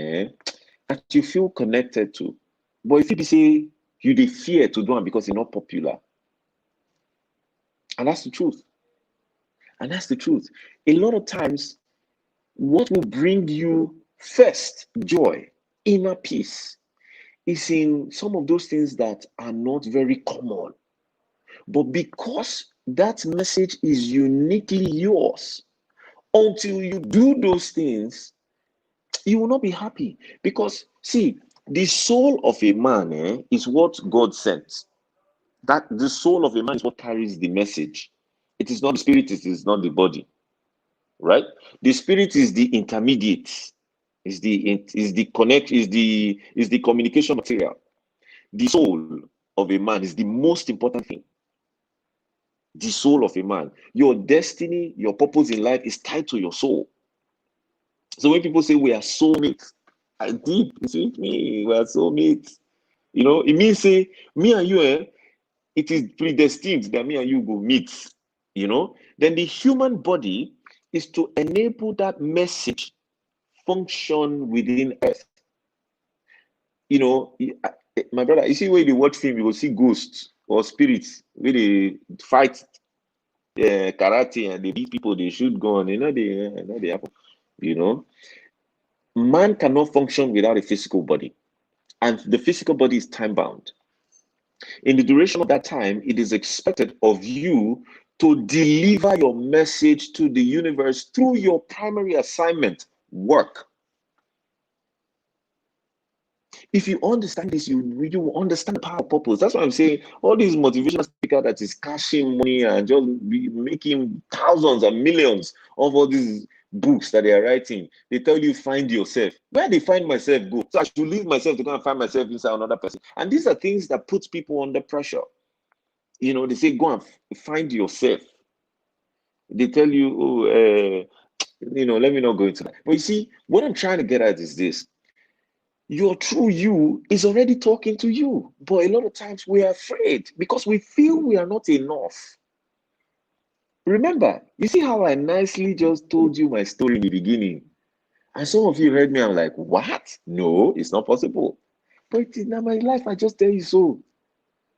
B: that you feel connected to, but if you say you dey fear to do it because it's not popular, and that's the truth. And that's the truth. A lot of times, what will bring you first joy, inner peace, is in some of those things that are not very common. But because that message is uniquely yours, until you do those things, you will not be happy. Because, see, the soul of a man is what God sent. That the soul of a man is what carries the message. It is not the spirit, it is not the body, right? The spirit is the intermediate, is the communication material. The soul of a man is the most important thing. the soul of a man. Your destiny, your purpose in life is tied to your soul. So when people say we are soulmates, I deep, it's with me, we are soulmates. You know, it means say me and you, it is predestined that me and you go meet. You know, then the human body is to enable that message function within Earth. You know, my brother, you see where they watch film, you will see ghosts or spirits where they fight karate and they beat people, they shoot gun, they happen. You know, man cannot function without a physical body, and the physical body is time bound. In the duration of that time, it is expected of you to deliver your message to the universe through your primary assignment, work. If you understand this, you will understand the power of purpose. That's why I'm saying all these motivational speakers that is cashing money and just be making thousands and millions of all these books that they are writing. They tell you find yourself. Where they find myself go? So I should leave myself to go and find myself inside another person. And these are things that puts people under pressure. You know, they say go and find yourself. They tell you, let me not go into that. But you see, what I'm trying to get at is this. Your true you is already talking to you. But a lot of times we are afraid because we feel we are not enough. Remember, you see how I nicely just told you my story in the beginning. And some of you heard me, I'm like, what? No, it's not possible. But it is not my life, I just tell you so.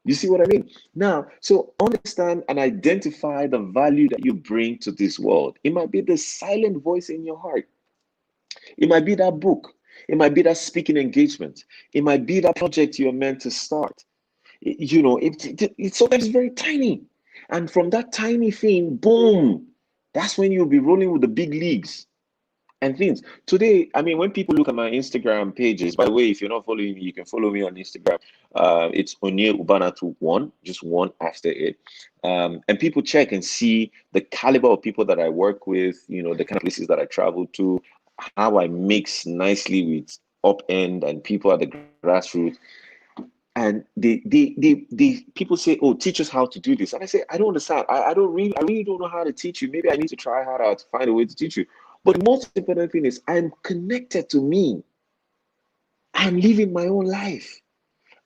B: You see what I mean? Now, so understand and identify the value that you bring to this world. It might be the silent voice in your heart. It might be that book. It might be that speaking engagement. It might be that project you're meant to start. It's sometimes very tiny. And from that tiny thing, boom, that's when you'll be rolling with the big leagues and things. Today, I mean, when people look at my Instagram pages, by the way, if you're not following me, you can follow me on Instagram. It's Onyil Ubanatu one, just one after it. And people check and see the caliber of people that I work with, the kind of places that I travel to, how I mix nicely with up end and people at the grassroots. And they people say, oh, teach us how to do this. And I say, I don't understand. I really don't know how to teach you. Maybe I need to try harder to find a way to teach you. But the most important thing is I'm connected to me. I'm living my own life.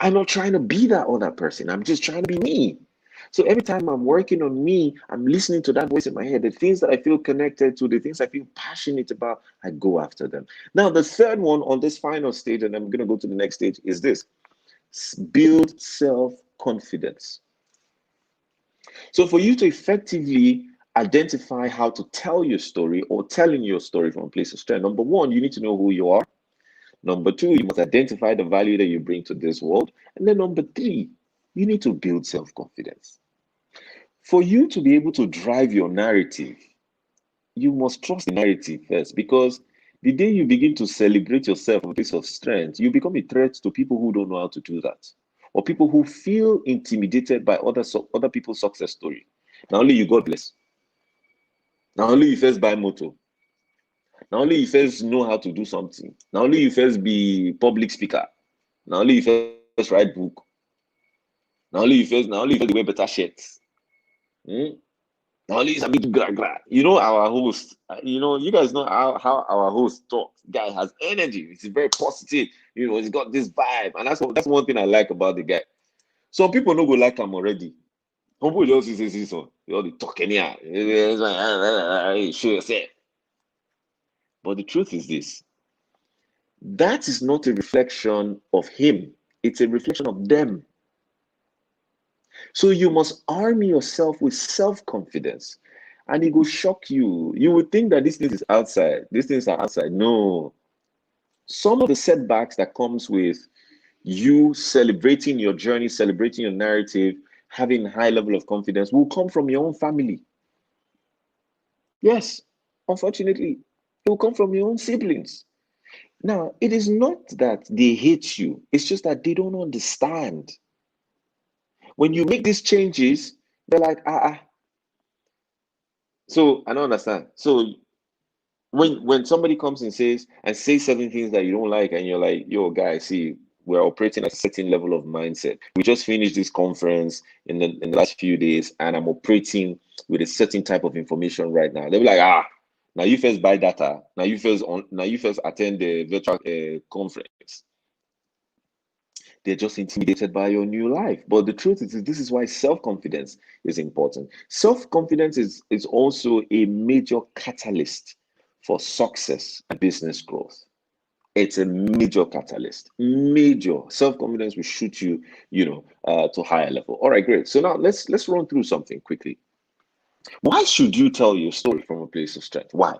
B: I'm not trying to be that other person. I'm just trying to be me. So every time I'm working on me, I'm listening to that voice in my head. The things that I feel connected to, the things I feel passionate about, I go after them. Now, the third one on this final stage, and I'm going to go to the next stage, is this. Build self-confidence. So for you to effectively identify how to tell your story or telling your story from a place of strength, number one, you need to know who you are. Number two, you must identify the value that you bring to this world. And then number three, you need to build self-confidence. For you to be able to drive your narrative, you must trust the narrative first, because the day you begin to celebrate yourself from a place of strength, you become a threat to people who don't know how to do that, or people who feel intimidated by other people's success story. Now only you God bless. Now only you first buy motor. Now only you first know how to do something. Now only you first be public speaker. Now only you first write book. Now only you first wear better shirts. Now only you do gra gra. You know our host. You guys know how our host talks. Guy has energy. It's very positive. He's got this vibe, and that's one thing I like about the guy. Some people no go like him already. Some people just say so. They all talk anyhow. Show yourself. But the truth is this. That is not a reflection of him. It's a reflection of them. So you must arm yourself with self-confidence. And it will shock you. You would think that this thing is outside. These things are outside. No. Some of the setbacks that comes with you celebrating your journey, celebrating your narrative, having a high level of confidence will come from your own family. Yes, unfortunately, it will come from your own siblings. Now, it is not that they hate you. It's just that they don't understand. When you make these changes, they're like, So I don't understand. So when somebody comes and says certain things that you don't like, and you're like, yo, guy, see, we're operating at a certain level of mindset. We just finished this conference in the last few days, and I'm operating with a certain type of information right now. They'll be like, now you first buy data, now you first attend the virtual conference. They're just intimidated by your new life. But the truth is, this is why self-confidence is important. Self-confidence is also a major catalyst for success and business growth. It's a major catalyst. Major self-confidence will shoot you, to higher level. All right, great. So now let's run through something quickly. Why should you tell your story from a place of strength? Why?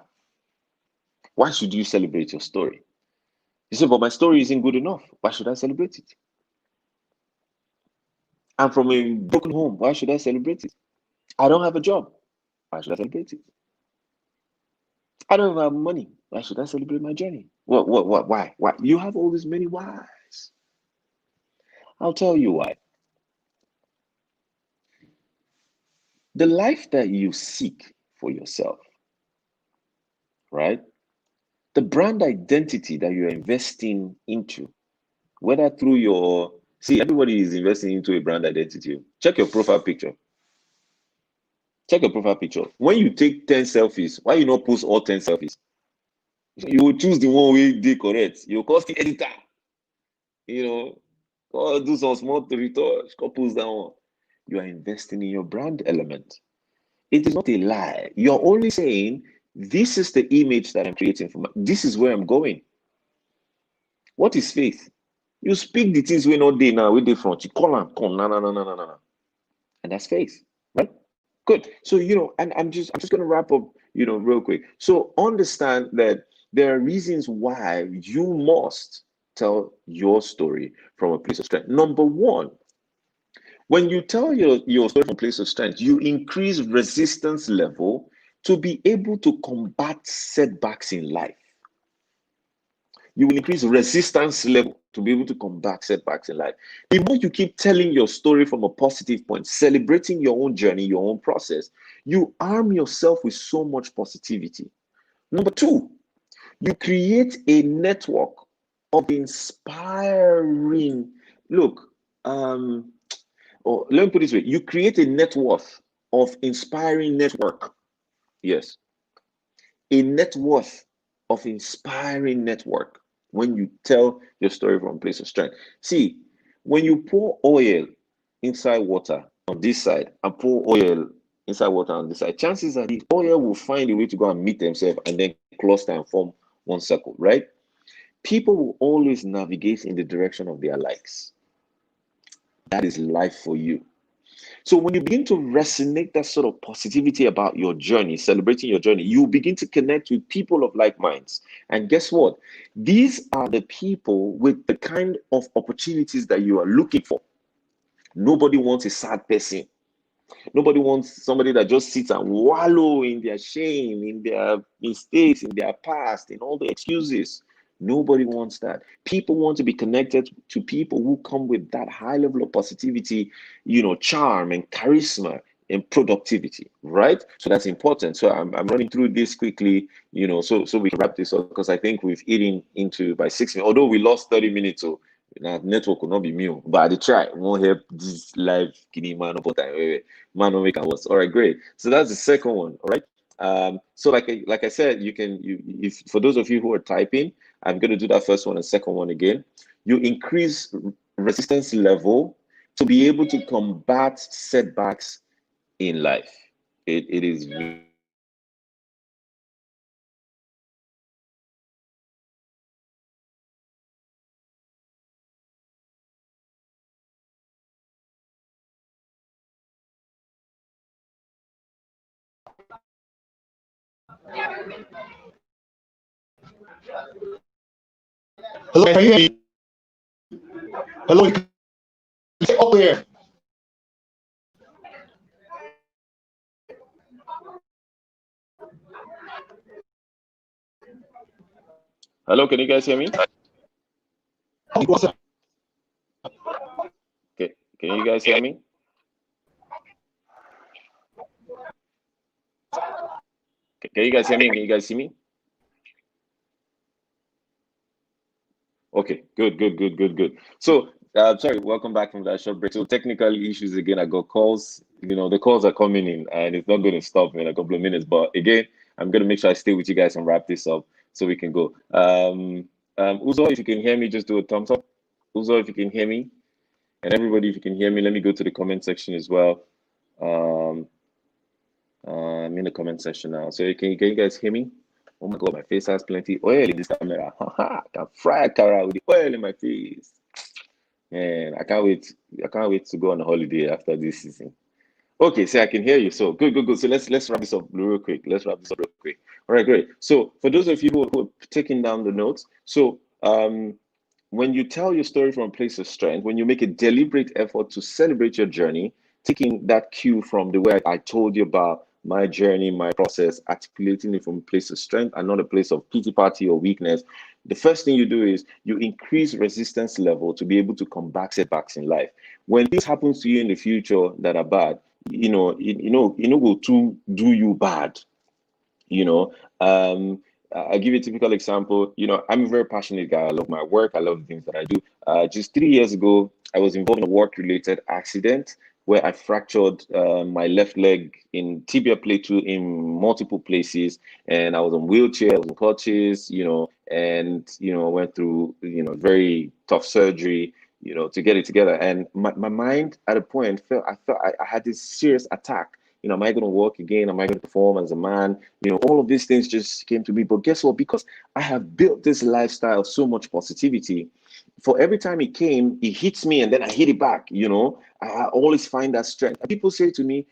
B: Why should you celebrate your story? You say, but my story isn't good enough. Why should I celebrate it? I'm from a broken home. Why should I celebrate it? I don't have a job. Why should I celebrate it? I don't have money. Why should I celebrate my journey? What? Why? Why? You have all these many whys. I'll tell you why. The life that you seek for yourself, right? The brand identity that you're investing into, whether through everybody is investing into a brand identity. Check your profile picture. Check your profile picture. When you take 10 selfies, why you not post all 10 selfies? You will choose the one where they correct. You cost the editor. Or do some small retouch, post that one. You are investing in your brand element. It is not a lie. You're only saying, this is the image that I'm creating this is where I'm going. What is faith? You speak the things we're not there now, we're different. You call them, come, no. And that's faith, right? Good. So, and I'm just gonna wrap up, real quick. So understand that there are reasons why you must tell your story from a place of strength. Number one, when you tell your story from a place of strength, you increase resistance level to be able to combat setbacks in life. You will increase resistance level to be able to combat setbacks in life. The more you keep telling your story from a positive point, celebrating your own journey, your own process, you arm yourself with so much positivity. Number two, you create a network of inspiring. Look, let me put it this way: you create a net worth of inspiring network. Yes, a net worth of inspiring network when you tell your story from a place of strength. See, when you pour oil inside water on this side and pour oil inside water on this side, chances are the oil will find a way to go and meet themselves and then cluster and form one circle, right? People will always navigate in the direction of their likes. That is life for you. So when you begin to resonate that sort of positivity about your journey, celebrating your journey, you begin to connect with people of like minds. And guess what? These are the people with the kind of opportunities that you are looking for. Nobody wants a sad person. Nobody wants somebody that just sits and wallow in their shame, in their mistakes, in their past, in all the excuses. Nobody wants that. People want to be connected to people who come with that high level of positivity, charm and charisma and productivity, right? So that's important. So I'm running through this quickly, so we can wrap this up because I think we've eaten into by 6 minutes, although we lost 30 minutes. So network will not be me, but I try. Won't help this live kidney man up time. Man, don't make it worse. All right, great. So that's the second one. All right. So like I said, if for those of you who are typing, I'm going to do that first one and second one again. You increase resistance level to be able to combat setbacks in life. It is
A: Hello, can you hear me? Hello, you can say up there.
B: Hello, can you guys hear me?
A: Okay,
B: Okay, can you guys hear me? Can you guys hear me? Can you guys see me? Okay, good. So, sorry, welcome back from that short break. So, technical issues again. I got calls. The calls are coming in, and it's not going to stop in a couple of minutes. But again, I'm going to make sure I stay with you guys and wrap this up so we can go. Uzo, if you can hear me, just do a thumbs up. Uzo, if you can hear me, and everybody, if you can hear me, let me go to the comment section as well. I'm in the comment section now. So, can you guys hear me? Oh my God, my face has plenty oil in this camera. I can fry a carrot with the oil in my face. Man, I can't wait. I can't wait to go on a holiday after this season. Okay, so I can hear you. So good. So let's wrap this up real quick. All right, great. So for those of you who are taking down the notes, so when you tell your story from a place of strength, when you make a deliberate effort to celebrate your journey, taking that cue from the way I told you about my journey, my process, articulating it from a place of strength and not a place of pity party or weakness, the first thing you do is you increase resistance level to be able to combat setbacks in life. When things happen to you in the future that are bad, will too do you bad. you know um I'll give you a typical example. I'm a very passionate guy. I love my work. I love the things that I do. Just 3 years ago, I was involved in a work-related accident where I fractured my left leg in tibia plate in multiple places, and I was on wheelchair, I was on crutches, and went through very tough surgery, to get it together. And my mind at a point felt I had this serious attack. Am I going to work again? Am I going to perform as a man? All of these things just came to me. But guess what? Because I have built this lifestyle of so much positivity, for every time it came, it hits me and then I hit it back. I always find that strength. And people say to me,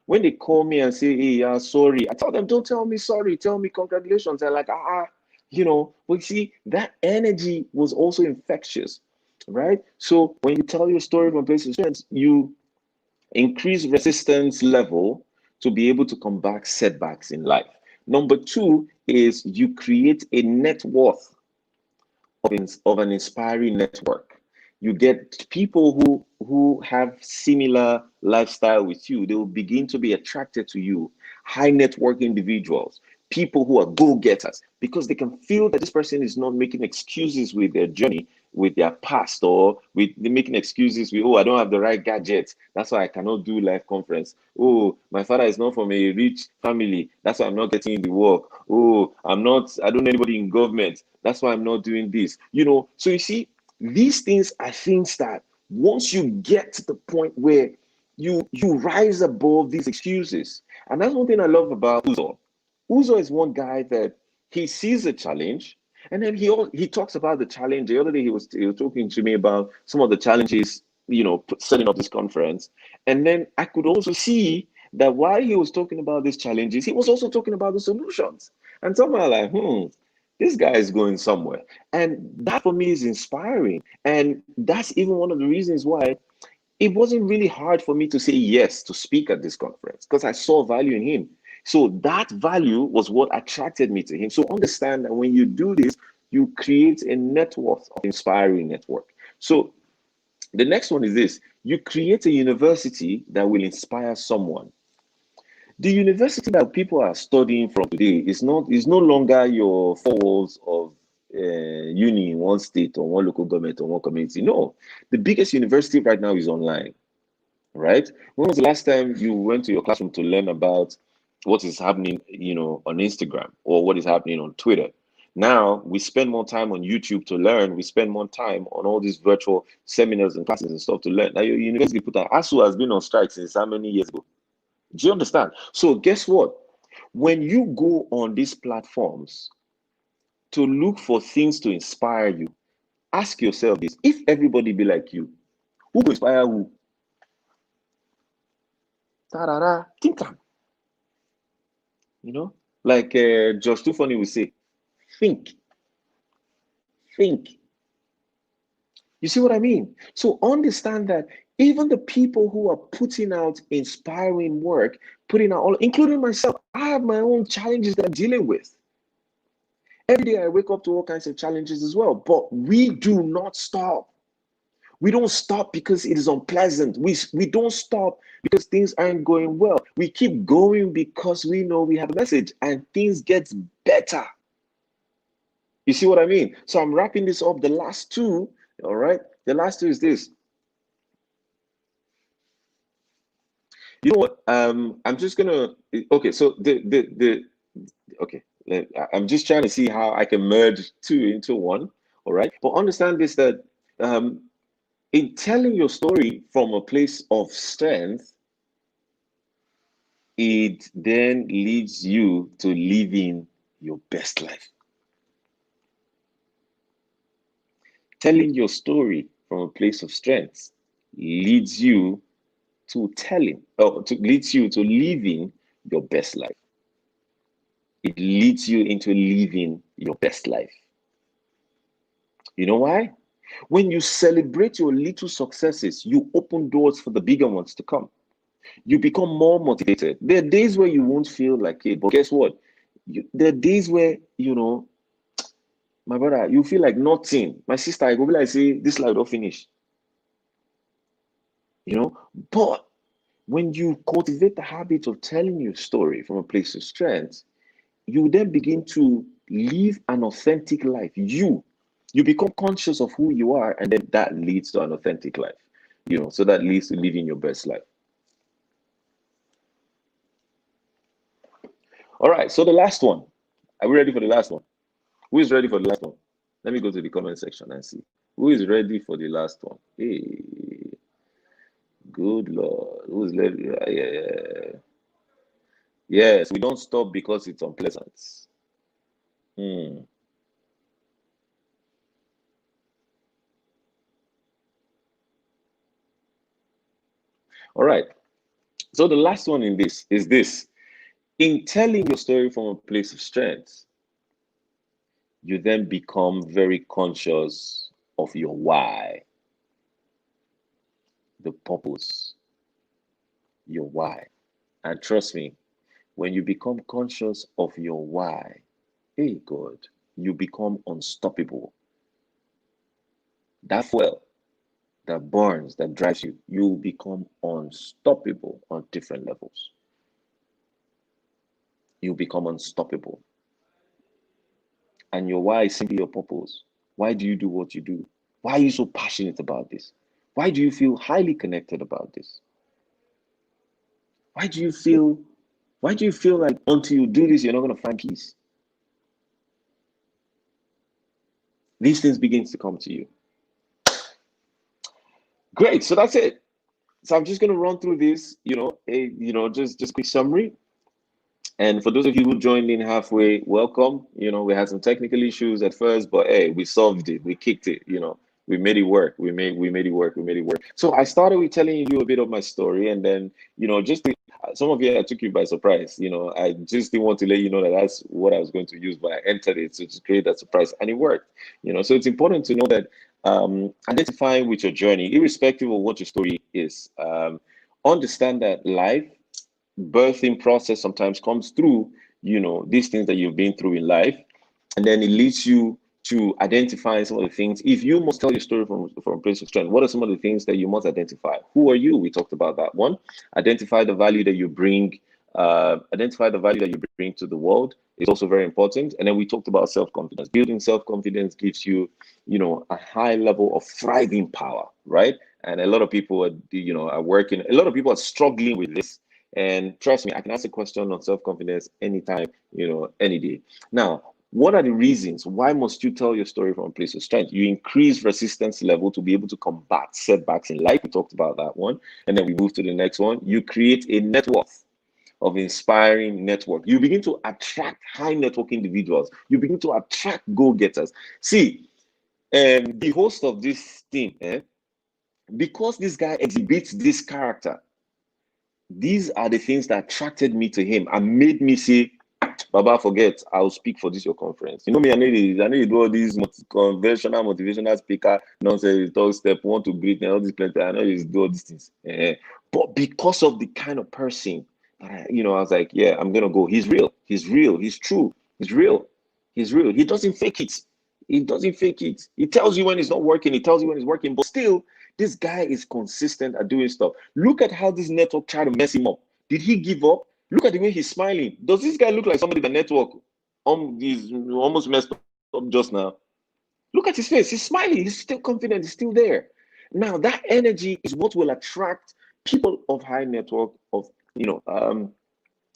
B: when they call me and say, hey, yeah, sorry, I tell them, don't tell me sorry, tell me congratulations. They're like, but you see, that energy was also infectious, right? So when you tell your story from a place of strength, you increase resistance level to be able to combat setbacks in life. Number two is you create a net worth of an inspiring network. You get people who have similar lifestyle with you. They will begin to be attracted to you. High network individuals, people who are go-getters, because they can feel that this person is not making excuses with their journey, with their past, or with making excuses with, oh, I don't have the right gadgets, that's why I cannot do live conference. Oh, my father is not from a rich family, that's why I'm not getting the work. Oh, I don't know anybody in government, that's why I'm not doing this. So you see, these things are things that once you get to the point where you rise above these excuses. And that's one thing I love about Uzo. Uzo is one guy that he sees a challenge, and then he talks about the challenge. The other day he was talking to me about some of the challenges, setting up this conference. And then I could also see that while he was talking about these challenges, he was also talking about the solutions. And so I'm like, this guy is going somewhere. And that for me is inspiring. And that's even one of the reasons why it wasn't really hard for me to say yes to speak at this conference, because I saw value in him. So that value was what attracted me to him. So understand that when you do this, you create a network of inspiring network. So the next one is this: you create a university that will inspire someone. The university that people are studying from today is no longer your four walls of uni in one state or one local government or one community. No, the biggest university right now is online, right? When was the last time you went to your classroom to learn about what is happening, on Instagram or what is happening on Twitter? Now we spend more time on YouTube to learn. We spend more time on all these virtual seminars and classes and stuff to learn. Now your university put out ASU has been on strike since how many years ago? Do you understand? So guess what? When you go on these platforms to look for things to inspire you, ask yourself this: if everybody be like you, who will inspire who? Ta-da-da, think am. Like Josh Too Funny will say, think, think. You see what I mean? So understand that even the people who are putting out inspiring work, putting out all, including myself, I have my own challenges that I'm dealing with. Every day I wake up to all kinds of challenges as well, but we do not stop. We don't stop because it is unpleasant. We don't stop because things aren't going well. We keep going because we know we have a message and things get better. You see what I mean? So I'm wrapping this up. The last two, all right? The last two is this. You know what? I'm just gonna okay, so the okay, I'm just trying to see how I can merge two into one, all right? But understand this that um in telling your story from a place of strength, it then leads you to living your best life. Telling your story from a place of strength leads you to telling, or to leads you to living your best life. It leads you into living your best life. You know why? When you celebrate your little successes, you open doors for the bigger ones to come. You become more motivated. There are days where you won't feel like it, but guess what? There are days where, my brother, you feel like nothing. My sister, I go be like, say, this life don't finish. But when you cultivate the habit of telling your story from a place of strength, you then begin to live an authentic life. You become conscious of who you are, and then that leads to an authentic life. So that leads to living your best life. All right, so the last one. Are we ready for the last one? Who is ready for the last one? Let me go to the comment section and see. Who is ready for the last one? Hey, good Lord. Who's ready? Yeah. Yes, we don't stop because it's unpleasant. Hmm. All right. So the last one in this is this. In telling your story from a place of strength, you then become very conscious of your why, the purpose, your why. And trust me, when you become conscious of your why, hey God, you become unstoppable. That fuel that burns, that drives you, you become unstoppable on different levels. You become unstoppable. And your why is simply your purpose. Why do you do what you do? Why are you so passionate about this? Why do you feel highly connected about this? Why do you feel why do you feel like until you do this, you're not going to find peace? These things begins to come to you. Great. So that's it. So I'm just going to run through this, just quick summary. And for those of you who joined in halfway, welcome. We had some technical issues at first, but hey, we solved it. We kicked it. We made it work. We made it work. We made it work. So I started with telling you a bit of my story, and then some of you I took you by surprise. I just didn't want to let you know that that's what I was going to use, but I entered it to create that surprise, and it worked. So it's important to know that identifying with your journey, irrespective of what your story is, understand that life birthing process sometimes comes through, these things that you've been through in life, and then it leads you to identifying some of the things. If you must tell your story from a place of strength, what are some of the things that you must identify? Who are you? We talked about that one. Identify the value that you bring. Identify the value that you bring to the world is also very important. And then we talked about self-confidence. Building self-confidence gives you, a high level of thriving power, right? And a lot of people are working. A lot of people are struggling with this. And trust me, I can ask a question on self-confidence anytime, any day. Now, what are the reasons? Why must you tell your story from a place of strength? You increase resistance level to be able to combat setbacks in life. We talked about that one. And then we move to the next one. You create a network of inspiring network. You begin to attract high network individuals. You begin to attract go-getters. See, the host of this thing, because this guy exhibits this character, these are the things that attracted me to him and made me say, Baba, forget, I'll speak for this your conference. You know me, I need to do all these conventional motivational speaker nonsense, talk step one to greet and all these plenty. I know you do all these things. But because of the kind of person that I was like, yeah, I'm gonna go. He's real, he's real, he's true, he's real, he's real. He doesn't fake it. He doesn't fake it. He tells you when it's not working, he tells you when it's working, but still, this guy is consistent at doing stuff. Look at how this network tried to mess him up. Did he give up? Look at the way he's smiling. Does this guy look like somebody that network is almost messed up just now. Look at his face. He's smiling. He's still confident. He's still there. Now, that energy is what will attract people of high network, of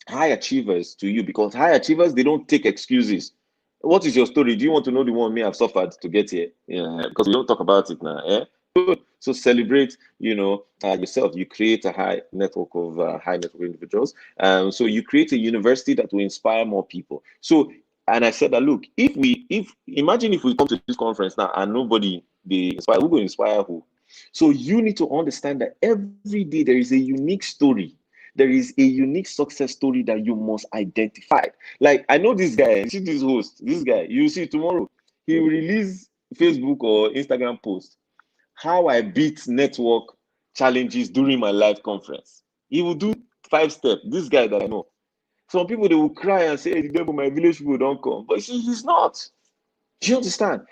B: high achievers to you, because high achievers, they don't take excuses. What is your story? Do you want to know the one me I've suffered to get here? Yeah, because we don't talk about it now. Eh? Good. So celebrate, yourself. You create a high network of high network individuals. So you create a university that will inspire more people. So, and I said that, look, if imagine if we come to this conference now and nobody be inspired, who will inspire who? So you need to understand that every day there is a unique story. There is a unique success story that you must identify. Like, I know this guy, you see this host, this guy, you see tomorrow, he will release Facebook or Instagram post, how I beat network challenges during my live conference. He will do 5 steps. This guy that I know. Some people, they will cry and say, hey, the devil, my village people don't come. But see, he's not. Do you understand?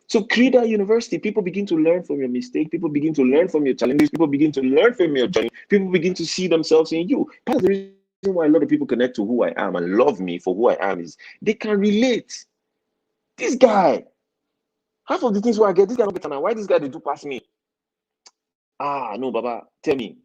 B: So create that university. People begin to learn from your mistake. People begin to learn from your challenges. People begin to learn from your journey. People begin to see themselves in you. Part of the reason why a lot of people connect to who I am and love me for who I am is they can relate. This guy, half of the things where I get, this guy not better now. Why this guy they do pass me? No, Baba, tell me.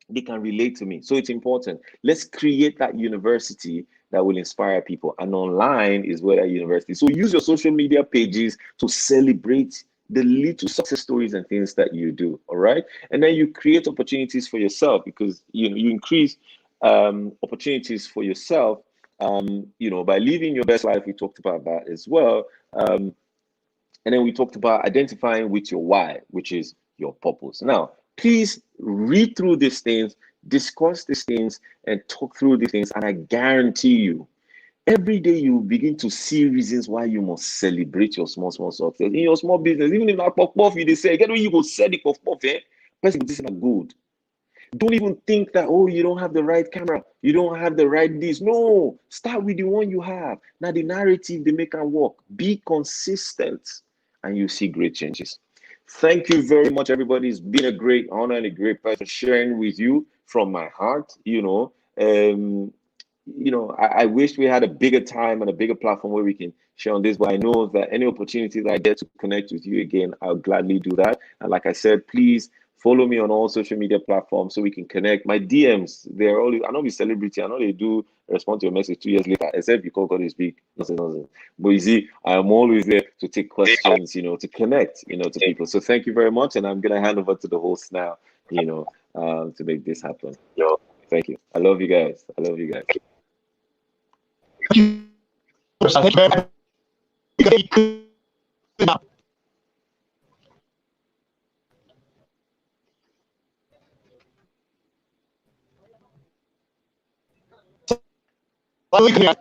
B: They can relate to me. So it's important. Let's create that university that will inspire people. And online is where that university. So use your social media pages to celebrate the little success stories and things that you do. All right. And then you create opportunities for yourself, because you increase opportunities for yourself by living your best life. We talked about that as well. And then we talked about identifying with your why, which is your purpose. Now, please read through these things, discuss these things, and talk through these things. And I guarantee you, every day you begin to see reasons why you must celebrate your small success in your small business. Even if that puff, you say, get when you go sell the puff, person this is not good. Don't even think that, you don't have the right camera, you don't have the right this. No, start with the one you have. Now the narrative, they make it work. Be consistent, and you see great changes. Thank you very much, everybody. It's been a great honor and a great pleasure sharing with you from my heart. I wish we had a bigger time and a bigger platform where we can share on this, but I know that any opportunity that I get to connect with you again, I'll gladly do that. And like I said, please follow me on all social media platforms so we can connect. My DMs, they're always, I know we celebrity, I know they do respond to your message 2 years later, except you call God is big. Nothing. But you see, I'm always there to take questions, to connect, to people. So thank you very much. And I'm going to hand over to the host now, to make this happen. Thank you. I love you guys.
A: Thank you. Thank you very much.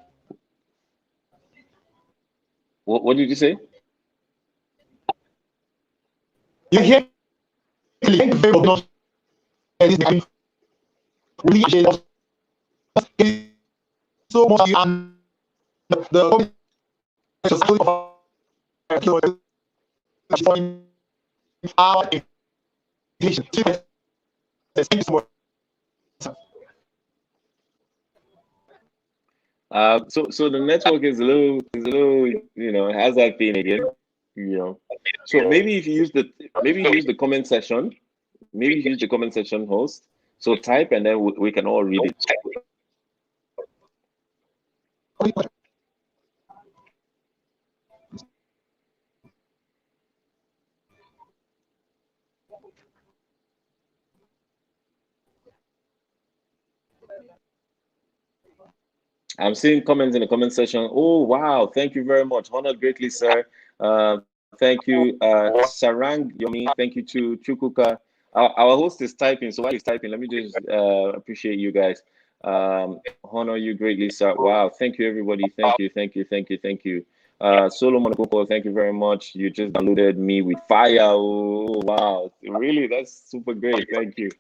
B: What did you say?
A: You hear? Thank you very much. Really so much, and the our English. Thank you so much.
B: So the network is a little, it has that thing again, So maybe if you use the comment section, host. So type, and then we can all read it. I'm seeing comments in the comment section. Oh, wow. Thank you very much. Honored greatly, sir. Thank you, Sarang Yomi. Thank you to Chukuka. Our host is typing, so while he's typing, let me just appreciate you guys. Honor you greatly, sir. Wow. Thank you, everybody. Thank you. Solomon Koko, thank you very much. You just downloaded me with fire. Oh, wow. Really? That's super great. Thank you.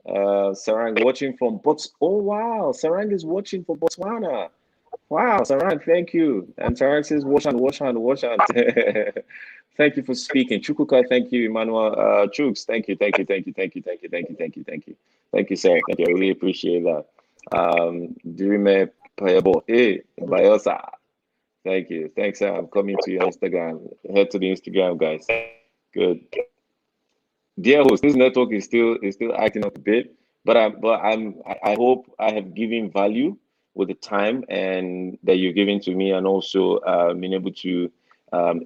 B: Sarang watching from Oh wow, Sarang is watching from Botswana. Wow, Sarang, thank you. And Sarang says, wash on. Thank you for speaking. Chukuka, thank you. Emmanuel Chooks, thank you. Thank you, sir. Thank you. I really appreciate that. Durime Payabo, Bayosa. Thank you. Thanks. I'm coming to your Instagram. Head to the Instagram, guys. Good. Dear host, this network is still acting up a bit, but I hope I have given value with the time and that you're giving to me, and also being able to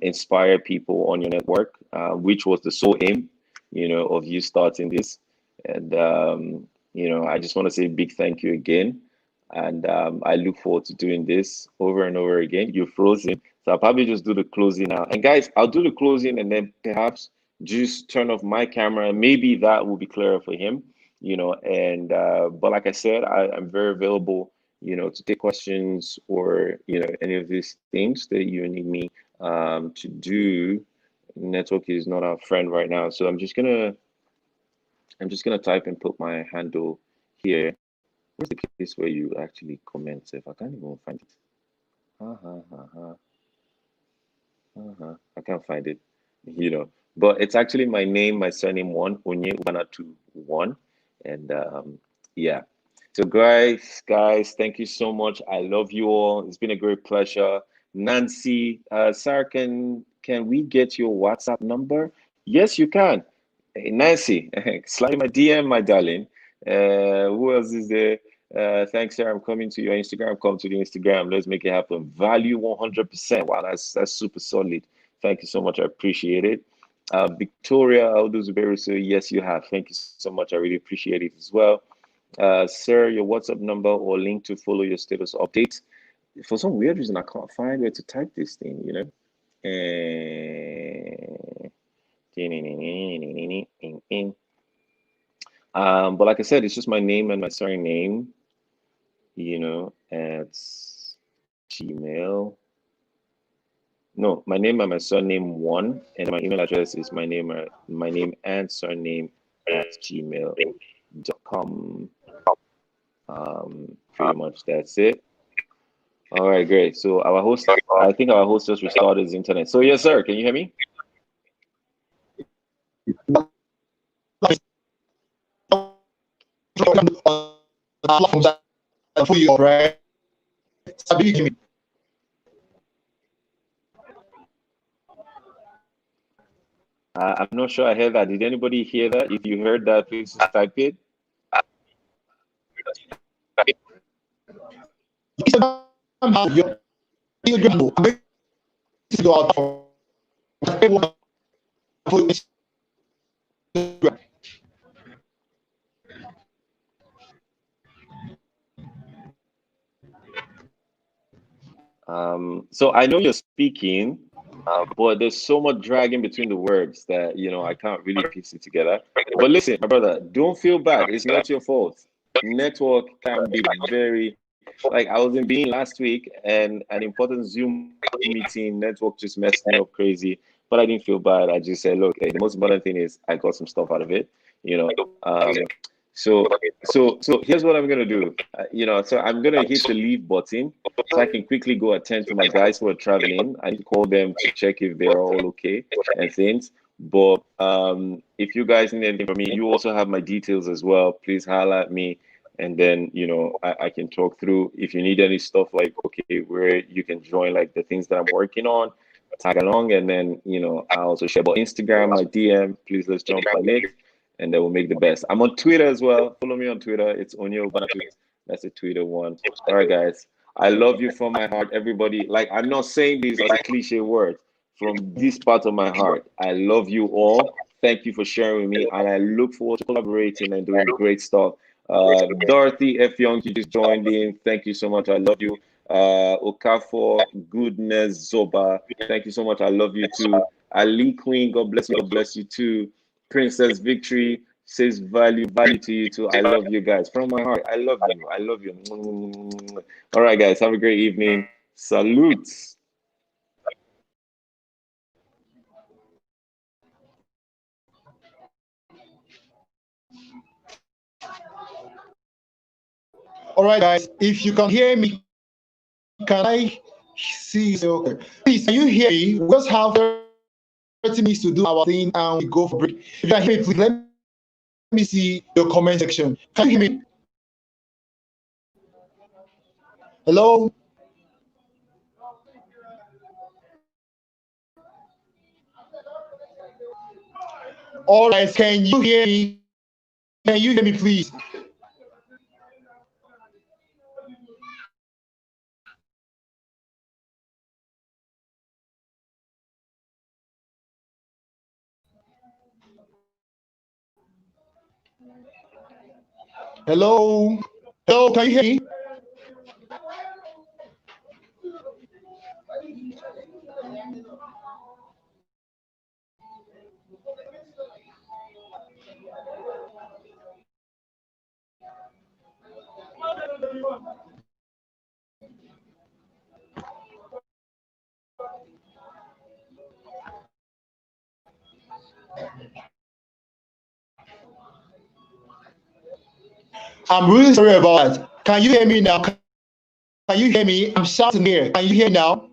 B: inspire people on your network, which was the sole aim, of you starting this. And I just want to say a big thank you again, and I look forward to doing this over and over again. You're frozen, so I'll probably just do the closing now. And guys, I'll do the closing, and then perhaps just turn off my camera. Maybe that will be clearer for him, and but like I said, I'm very available, to take questions, or any of these things that you need me to do. Network is not our friend right now, so I'm just gonna type and put my handle here. Where's the place where you actually comment? If I can't even find it. Uh-huh, uh-huh. I can't find it, But it's actually my name, my surname one, Onye Ubanatu one. And yeah. So guys, thank you so much. I love you all. It's been a great pleasure. Nancy, sir, can we get your WhatsApp number? Yes, you can. Hey, Nancy, slide my DM, my darling. Who else is there? Thanks, sir. I'm coming to your Instagram. Come to the Instagram. Let's make it happen. Value 100%. Wow, that's super solid. Thank you so much. I appreciate it. Victoria Aldo Zubero, so yes, you have. Thank you so much. I really appreciate it as well. Sir, your WhatsApp number or link to follow your status updates. For some weird reason, I can't find where to type this thing. But like I said, it's just my name and my surname, at Gmail. No, my name and my surname one, and my email address is my name and surname at gmail.com. Pretty much that's it. All right, great. So I think our host just restarted his internet. So yes, sir, can you hear me?
A: For you, right?
B: I'm not sure I heard that. Did anybody hear that? If you heard that, please just type it. So I know you're speaking, but there's so much dragging between the words that I can't really piece it together. But listen, my brother, don't feel bad. It's not your fault. Network can be very, like, I was in Benin last week, and an important Zoom meeting, network just messed me up crazy. But I didn't feel bad. I just said, look, hey, the most important thing is I got some stuff out of it. You know, um, so here's what I'm gonna do. So I'm gonna hit the leave button so I can quickly go attend to my guys who are traveling. I need to call them to check if they're all okay and things. But if you guys need anything from me, you also have my details as well. Please holler at me, and then I can talk through. If you need any stuff, like, okay, where you can join, like, the things that I'm working on, tag along, and then I also share about Instagram, my DM. Please, let's jump on it, and then we'll make the best. I'm on Twitter as well. Follow me on Twitter. It's Onyo Banatu. That's a Twitter one. All right, guys. I love you from my heart, everybody. Like, I'm not saying this as a cliche word. From this part of my heart, I love you all. Thank you for sharing with me, and I look forward to collaborating and doing great stuff. Dorothy F. Young, you just joined in. Thank you so much. I love you. Okafor Goodness Zoba, thank you so much. I love you too. Ali Queen, God bless you. God bless you too. Princess Victory says value to you too. I love you guys from my heart. I love you. I love you. All right, guys. Have a great evening. Salutes.
A: All right, guys. If you can hear me, can I see? Okay. Please, can you hear me? We just have 30 minutes to do our thing and we go for break. If you can hear me, please let me see your comment section. Can you hear me? Hello? All right, can you hear me? Can you hear me, please? Hello? Hello, can you hear me? I'm really sorry about that. Can you hear me now? Can you hear me? I'm shouting here. Can you hear me now?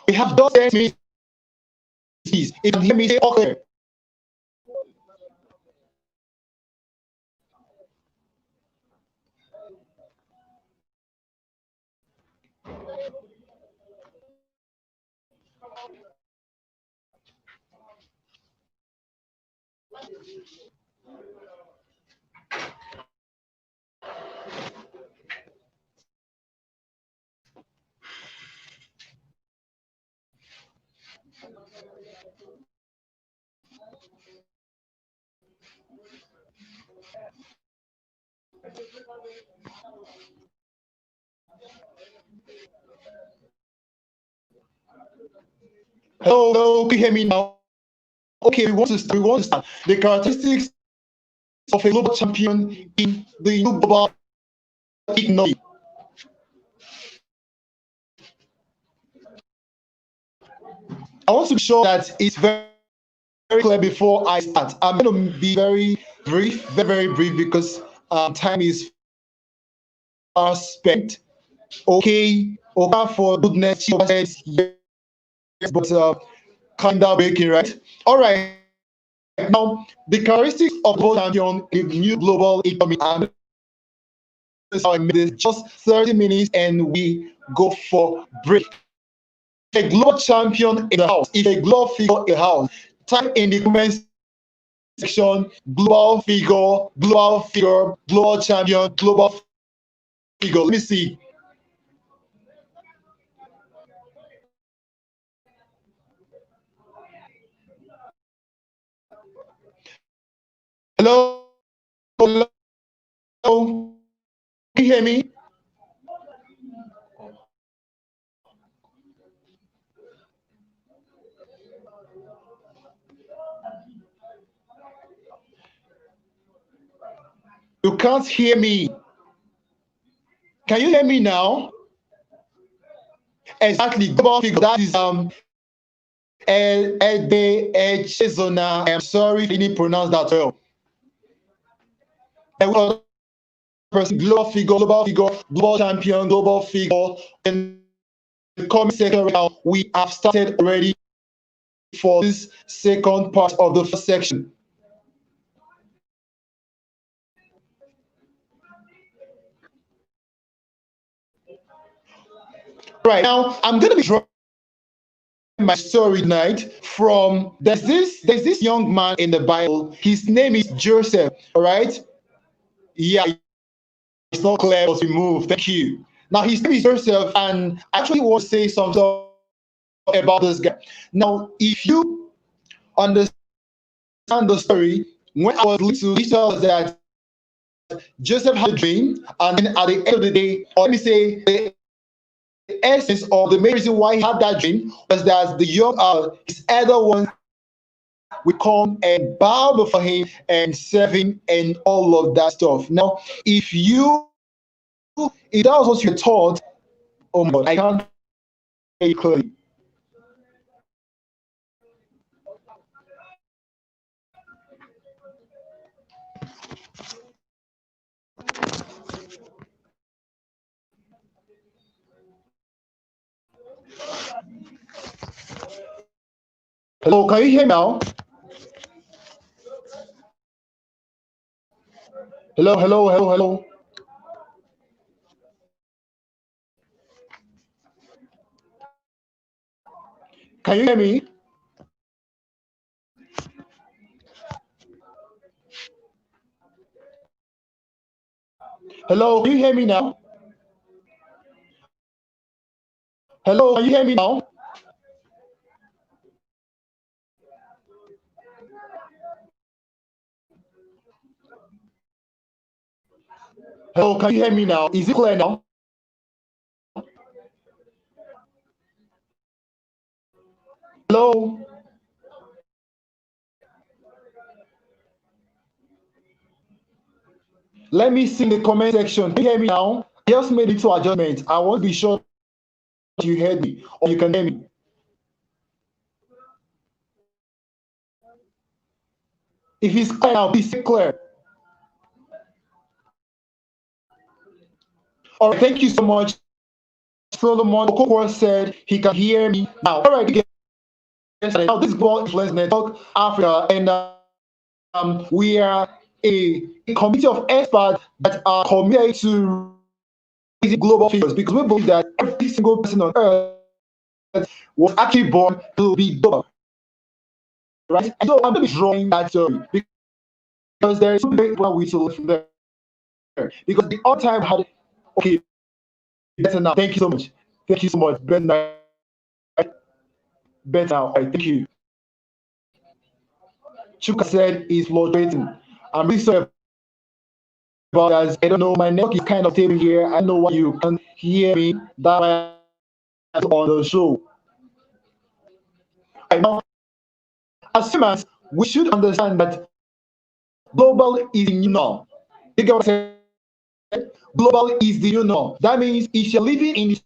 A: We have just 10 minutes. If you can hear me, say okay. Hello, hello, can you hear me now? Okay, we want to start. The characteristics of a global champion in the new global economy. I want to be sure that it's very clear before I start. I'm going to be very brief, very brief because time is fast spent. Okay, okay, for goodness, she said yes, but kind of breaking, right? All right. Now, the characteristics of global champion in the new global economy, and this is how I made this just 30 minutes and we go for break. A global champion in the house, if a global figure in the house, type in the comment section global figure, global champion, global figure. Let me see. Hello, hello, can you hear me? You can't hear me. Can you hear me now? Exactly, global figure. That is Echezona. I'm sorry if I didn't pronounce that well. And what other person? Global figure, global champion, global figure. In the comment section right now, we have started already for this second part of the first section. Right now, I'm going to be drawing my story tonight from there's this young man in the Bible. His name is Joseph. All right. Yeah, it's not clear, but we move. Thank you. Now his name is Joseph, and I actually want to say something about this guy. Now, if you understand the story, when I was little, he tells us that Joseph had a dream, and then at the end of the day, or let me say, the essence or the main reason why he had that dream was that his elder one would come and bow before him and serve him and all of that stuff. Now, if that was what you thought, oh my God, I can't hear you clearly. Hello, can you hear me now? Hello, hello, hello, hello. Can you hear me? Hello, can you hear me now? Hello, can you hear me now? Hello, can you hear me now? Is it clear now? Hello? Let me see in the comment section. Can you hear me now? I just made it to adjustment. I want to be sure you heard me or you can hear me. If it's clear now, please say clear. All right, thank you so much. Solomon Okoko said he can hear me now. All right, guys, now this is Global Influence Network Africa, and we are a committee of experts that are committed to raising global figures because we believe that every single person on earth was actually born to be global, right? And so I'm going to be drawing that story because there is something where we to live from there. Because the all time had okay, better now. Thank you so much. Thank you so much. Better now. Better now. All right, thank you. Chuka said is fluctuating. I'm really sorry about that. I don't know. My network is kind of stable here. I don't know why you can't hear me. That why I'm on the show. Right now, as humans, we should understand that global is the new norm. You get what I said? Global is the new norm. That means if you're living in the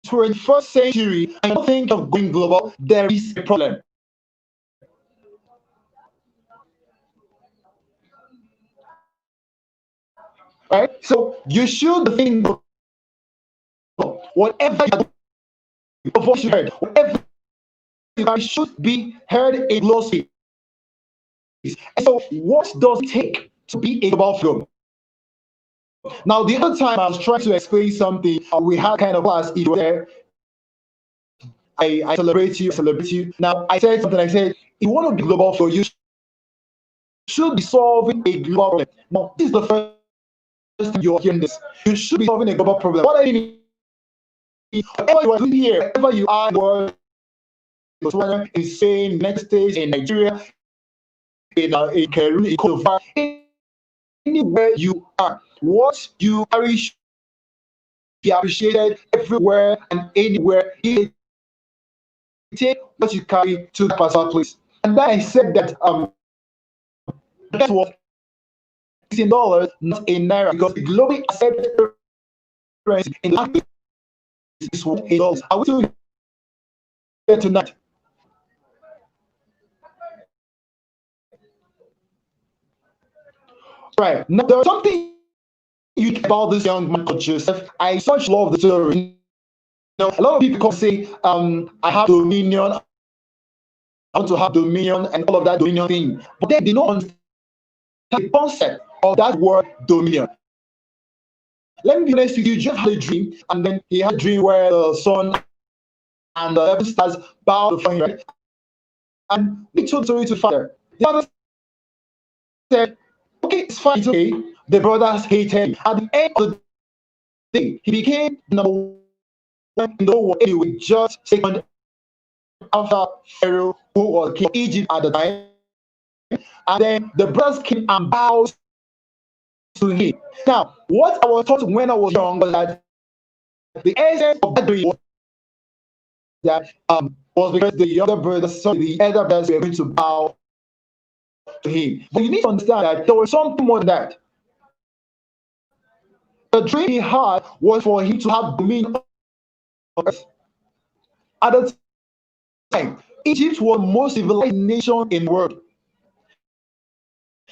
A: 21st century and you think of going global, there is a problem. Right? So you should think whatever your voice you heard, whatever you heard should be heard in global space. And so what does it take to be a global figure? Now, the other time I was trying to explain something, we had kind of class, it was there. I celebrate you, celebrate you. Now, I said something, I said, if you want to be global figure, you should be solving a global problem. Now, this is the first time you're hearing this. You should be solving a global problem. What I mean, whatever you are doing here, wherever you are in the world, in Spain, United States, in Nigeria, in Cameroon, in Cote d'Ivoire, anywhere you are, what you carry should be appreciated everywhere and anywhere. Take what you carry to the particular place. And then I said that guess what? It's in dollars, not in naira, because the globally accepted currency in language is what in dollars. Are we still here tonight? Right. Now there's something you about this young man called Joseph. I such love the story. Now a lot of people come say, I have dominion, I want to have dominion and all of that dominion thing. But then they don't understand the concept of that word dominion. Let me be honest with you, Jeff had a dream, and then he had a dream where the sun and the 11 stars bowed before him, right? And he told the story to father. The father said, okay, it's fine, it's okay. The brothers hated him. At the end of the day, he became number one in the whole world anyway, just second after Pharaoh, who was king of Egypt at the time. And then the brothers came and bowed to him. Now, what I was taught when I was young was that the essence of that dream was that was because the younger brothers, sorry, the elder brothers were going to bow to him. But you need to understand that there was something more than that. The dream he had was for him to have dominion on earth. At the time, Egypt was the most civilized nation in the world.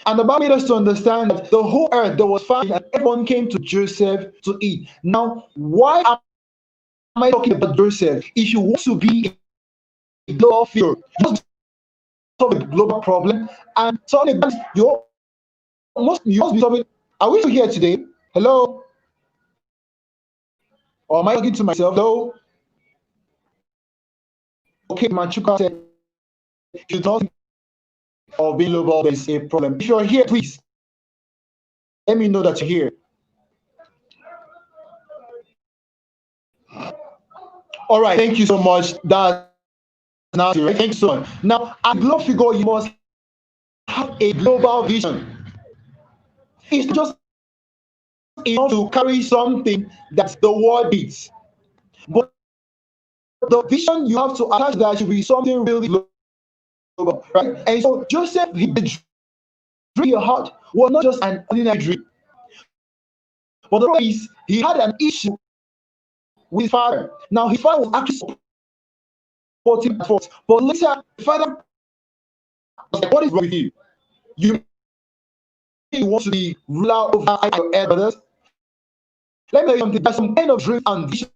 A: And the Bible made us to understand that the whole earth there was famine and everyone came to Joseph to eat. Now, why am I talking about Joseph? If you want to be a global figure, you must solve a global problem and solve it. You must be solving. Are we still here today? Hello? Or am I talking to myself? Hello? okay, Machuka said, you don't think of being global, there is a problem. If you're here, please let me know that you're here. All right, thank you so much. That's now right. Thank you so much. Now, as a global figure, you must have a global vision. It's just enough to carry something that the world needs, but the vision you have to attach that should be something really global, right? And so Joseph, the dream in your heart was not just an ordinary dream, but the problem is he had an issue with his father. Now his father was actually supporting at first, but later the father was like, "What is wrong with you? You want to be ruler over your elders? Let me tell you something. There's some kind of dream and vision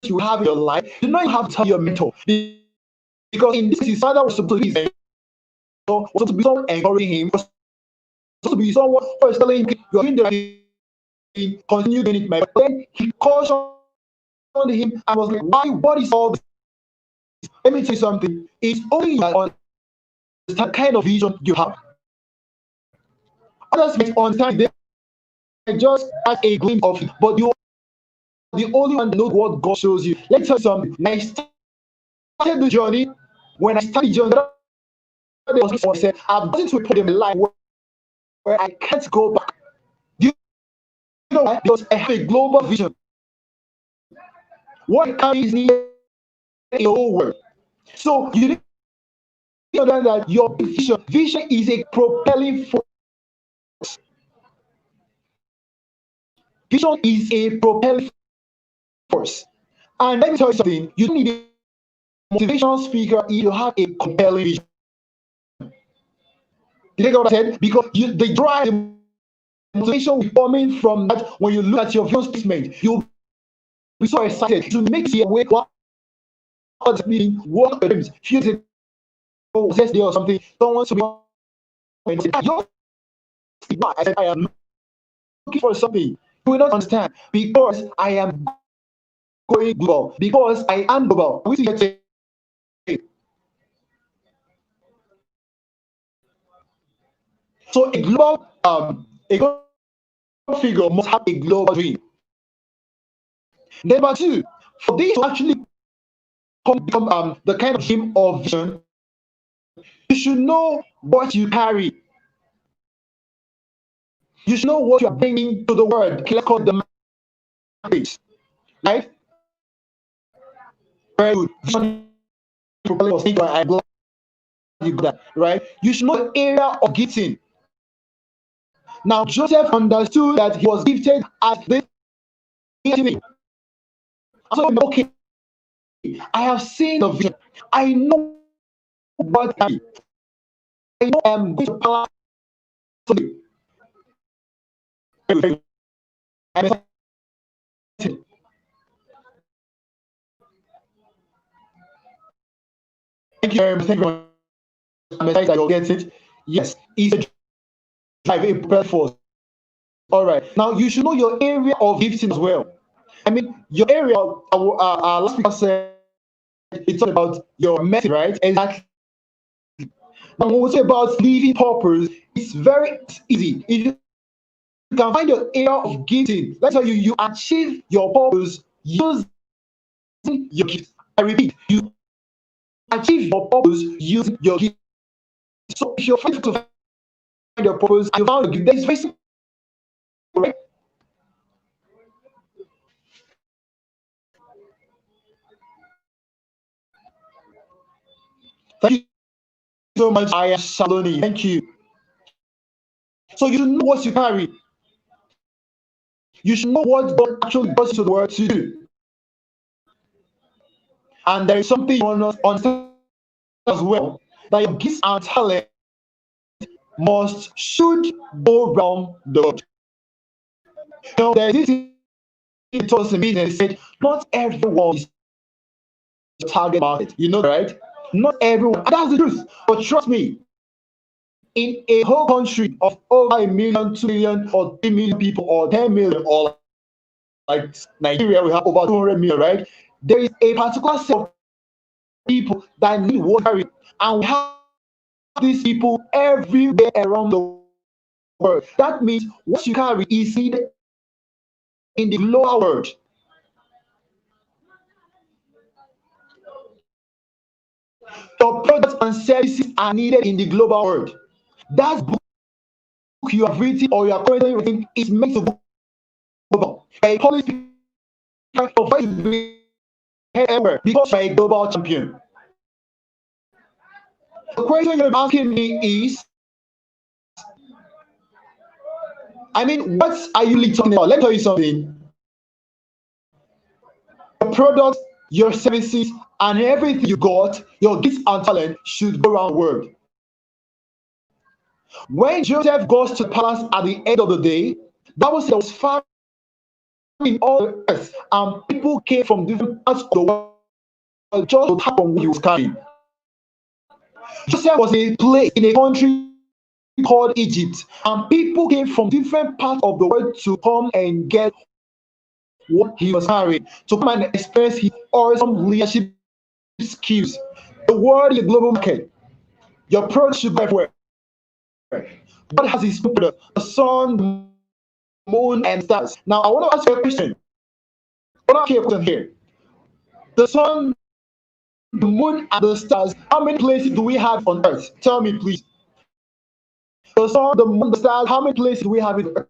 A: you have in your life. You know you have to tell your mentor because in this his father was supposed to be his mentor, was supposed to be someone encouraging him, was supposed to be someone who was telling him you're doing the right thing, continue doing it, my friend. Then he cautioned him and was like, "Why? What is all this? Let me tell you something. It's only you that understand kind of vision you have. Others might understand they just have a glimpse of it, but you're the only one that knows what God shows you. Let me tell you something. When I started the journey, I said, I've gotten to a point in my life where I can't go back. Do you know why? Because I have a global vision. What carries me in the whole world? So you need to understand that your vision is a propelling force. Vision is a propelling force. And let me tell you something, you don't need a motivational speaker if you have a compelling vision. Did you get what I said? Because the drive, the motivation will coming from that when you look at your vision statement, you'll be so excited to make your way what meaning, what your dreams, few days ago, yesterday or something, someone to be I said, I am looking for something. You will not understand because I am going global, because I am global. We get it. So a global figure must have a global dream. Number two, for this to actually become the kind of dream or vision, you should know what you carry. You should know what you are bringing to the world. Let's call the marriage, right? Very good. I'm glad you got that, right? You should know the area of gifting. Now, Joseph understood that he was gifted at this thing. So, okay, I have seen the vision. I know what I know I am going to power today. Thank you very much. Thank you very much. I'm excited that you'll get it. Yes, it's a drive, a propel force. All right. Now you should know your area of gifting as well. I mean, your area. Last week I said it's all about your method, right? Exactly. And when we say about living purpose, it's very easy. If you can find your area of gifting, that's how you achieve your purpose using your gift. I repeat, you achieve your purpose using your gift. So if you're trying to find your purpose and you found your gift, that is very simple, right? Thank you so much, Aya Shaloni. Thank you. So you know what you carry. You should know what God actually does to the world to do. And there is something you want to understand as well, that your gifts and talent should go around the world. You know, there's this in tourism business said not everyone is your target market. You know, right? Not everyone. And that's the truth. But trust me, in a whole country of over a million, 2 million, or 3 million people, or 10 million, or like Nigeria, we have over 200 million, right? There is a particular set of people that need what carry, and we have these people everywhere around the world. That means what you carry is needed in the lower world. Your products and services are needed in the global world. That book you have written or you are currently writing is meant to go global. A public speaker, your voice is being heard everywhere because you are a global champion. The question you're asking me is, what are you really talking about? Let me tell you something. Your products, your services, and everything you got, your gifts and talent should go around the world. When Joseph goes to the palace at the end of the day, that was there was famine in all the earth, and people came from different parts of the world just to have from what he was carrying. Joseph was in a place in a country called Egypt, and people came from different parts of the world to come and get what he was carrying, to come and experience his awesome leadership skills. The world is a global market. Your product should go everywhere. God has his product, the sun, the moon, and stars. Now, I want to ask you a question. I want to ask you a question here. The sun, the moon, and the stars, how many places do we have on earth? Tell me, please. The sun, the moon, the stars, how many places do we have on earth?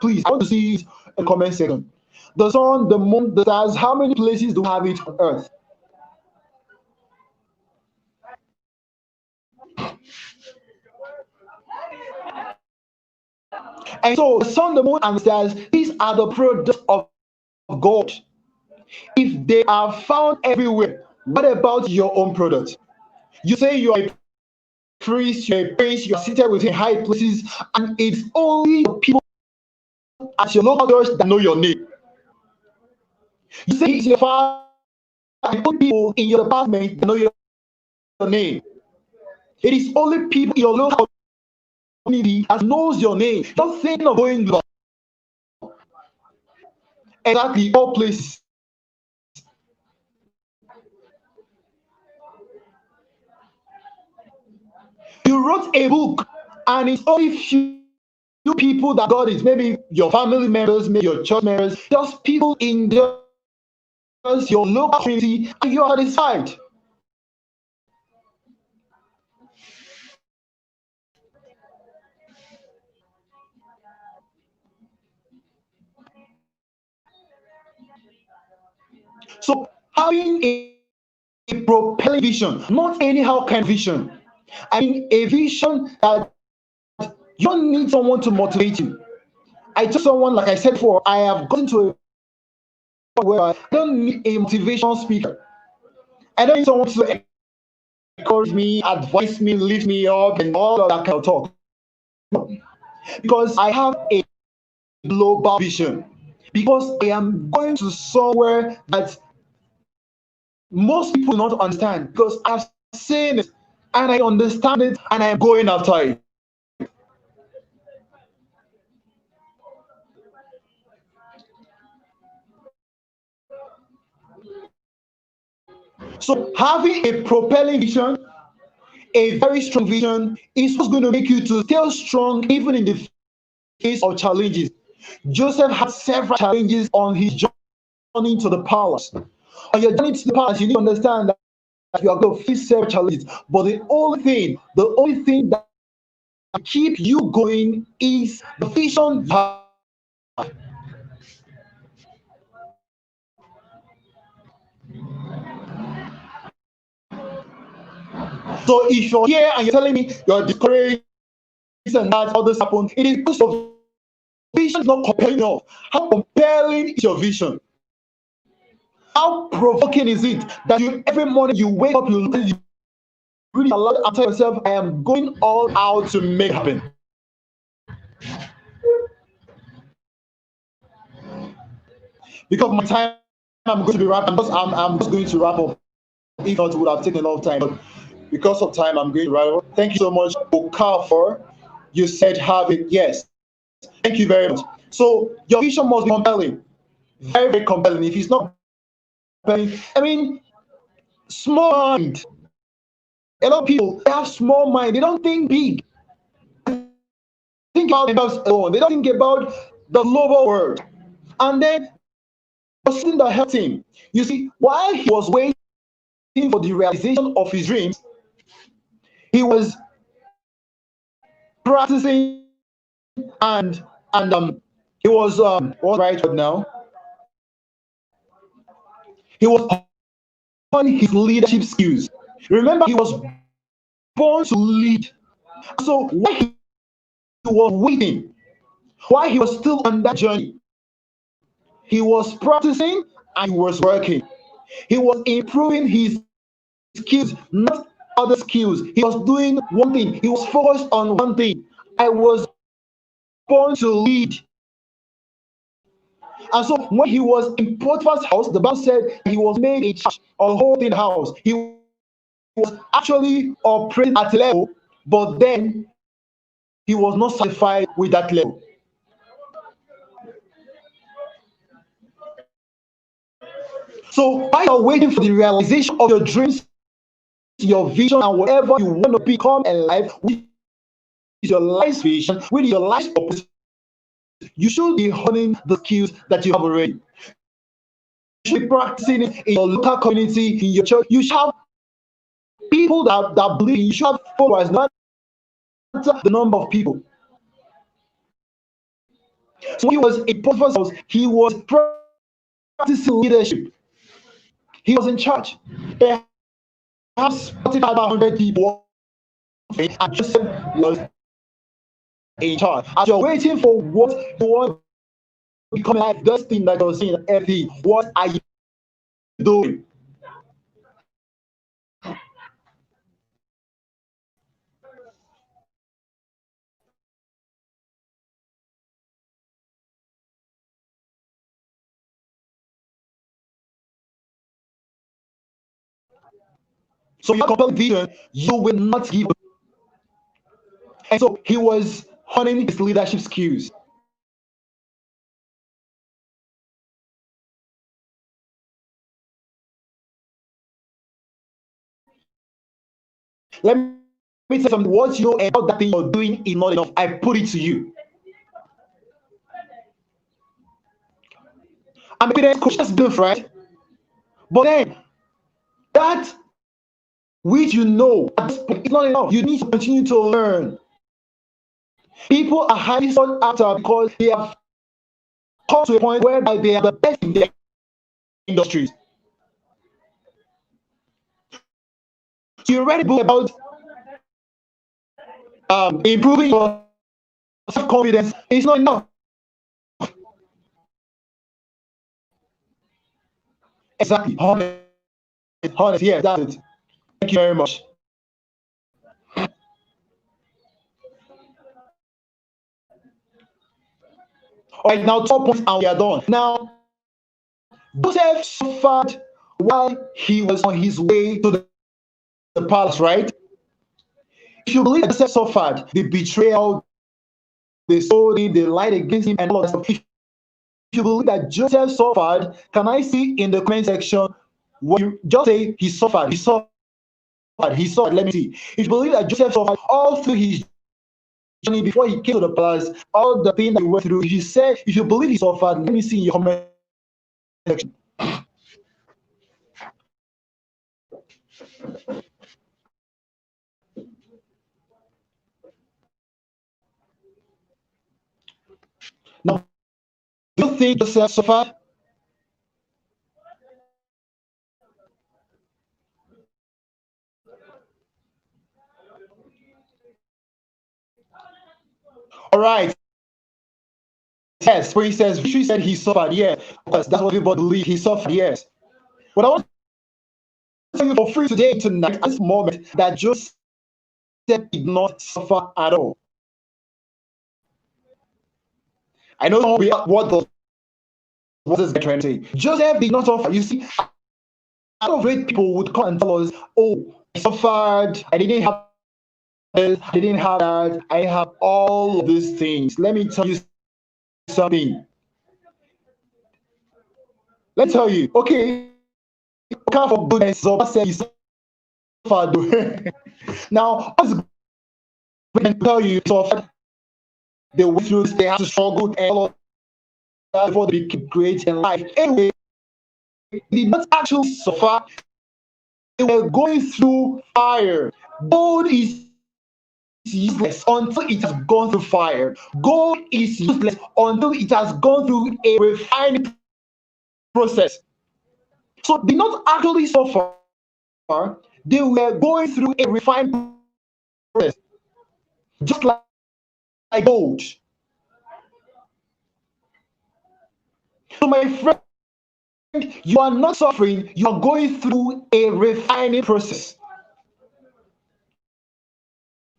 A: Please, I want to see it in the comment section. The sun, the moon, the stars, how many places do we have it on earth? And so the sun, the moon, and the stars, these are the products of God. If they are found everywhere, what about your own product? You say you are a priest, you're a prince, you're seated within high places, and it's only the people at your local church that know your name. You say it's your father, and only people in your department that know your name. It is only people in your local community that knows your name. Don't think of going global. Exactly, all places. You wrote a book, and it's only few people that got it. Maybe your family members, maybe your church members, just people in just your local community, and you are satisfied. So having a propelling vision, not anyhow kind of vision. I mean a vision that you don't need someone to motivate you. I told someone, like I said before, I have gotten to a point where I don't need a motivational speaker. I don't need someone to encourage me, advise me, lift me up, and all of that kind of talk. Because I have a global vision. Because I am going to somewhere that most people do not understand. Because I've seen it and I understand it and I am going after it. So having a propelling vision, a very strong vision, is what's going to make you to stay strong even in the face of challenges. Joseph had several challenges on his journey to the palace. On your journey to the palace, you need to understand that you are going to face several challenges. But the only thing that keep you going is the vision you have. So if you're here and you're telling me you're discouraged and that all this happened, it is because your vision is not compelling enough. How compelling is your vision? How provoking is it that you every morning you wake up, you really allow and tell yourself, I am going all out to make it happen. Because my time, I'm going to be wrapping. I'm just going to wrap up. If not, it would have taken a lot of time. But because of time, I'm going to wrap up. Thank you so much, Okafor. You said have it. Yes. Thank you very much. So your vision must be compelling. Very, very compelling. If it's not compelling, I mean, small mind. A lot of people, they have small mind. They don't think big. Think about themselves alone. They don't think about the global world. And then was something that helped him. You see, while he was waiting for the realization of his dreams, he was practicing and he was what's the right word now? He was on his leadership skills. Remember, he was born to lead. So while he was waiting, while he was still on that journey, he was practicing and he was working. He was improving his skills, not other skills. He was doing one thing. He was focused on one thing. I was born to lead. And so when he was in Potiphar's house, the Bible said he was made a charge of the whole thing house. He was actually operating at level, but then he was not satisfied with that level. So while you're waiting for the realization of your dreams, your vision, and whatever you want to become in life, with your life's vision, with your life's purpose, you should be honing the skills that you have already. You should be practicing it in your local community, in your church. You should have people that believe. You should have followers, not the number of people. So when he was in Potiphar's house, he was practicing leadership. He was in charge. Perhaps 100 people, and Joseph was in charge. As you're waiting for what you want to become in life, this thing that you're saying, everything, what are you doing? So you have compelling vision, you will not give up. And so he was honing his leadership skills. Let me tell you something. What you know about that thing you're doing is not enough. I put it to you. I'm a coach, that's good, right? But then that which you know it's not enough. You need to continue to learn. People are highly sought after because they have come to a point where they are the best in their industries. So you read a book about improving your self-confidence. It's not enough. Exactly. Honest. Honest. Yes, that's it. Thank you very much. All right, now 12 points and we are done. Now, Joseph suffered while he was on his way to the palace, right? If you believe that Joseph suffered the betrayal, the story, the light against him, and all of that stuff, if you believe that Joseph suffered, can I see in the comment section what you just say he suffered, he suffered, he suffered? Let me see. If you believe that Joseph suffered all through his journey before he came to the palace, all the things that he went through, if you believe he suffered, let me see in your comment section. Now, do you think Joseph suffered? All right. Yes, where he says, she said he suffered, yeah, because that's what everybody believe. He suffered, yes. But I want to tell you for free today, tonight, at this moment, that Joseph did not suffer at all. I know what this guy trying to say. Joseph did not suffer. You see, a lot of great people would come and tell us, oh, I suffered, I didn't have this, I didn't have that, I have all of these things. Let me tell you something. Let's tell you, okay, Account for goodness of said is suffered. Now, what's going to tell you suffered? They went through this, they have to struggle and all of that before they became great in life. Anyway, they did not actually suffer. They were going through fire. Gold is useless until it has gone through fire. Gold is useless until it has gone through a refining process. So they not actually suffer. They were going through a refining process, just like gold. So my friend, you are not suffering, you are going through a refining process.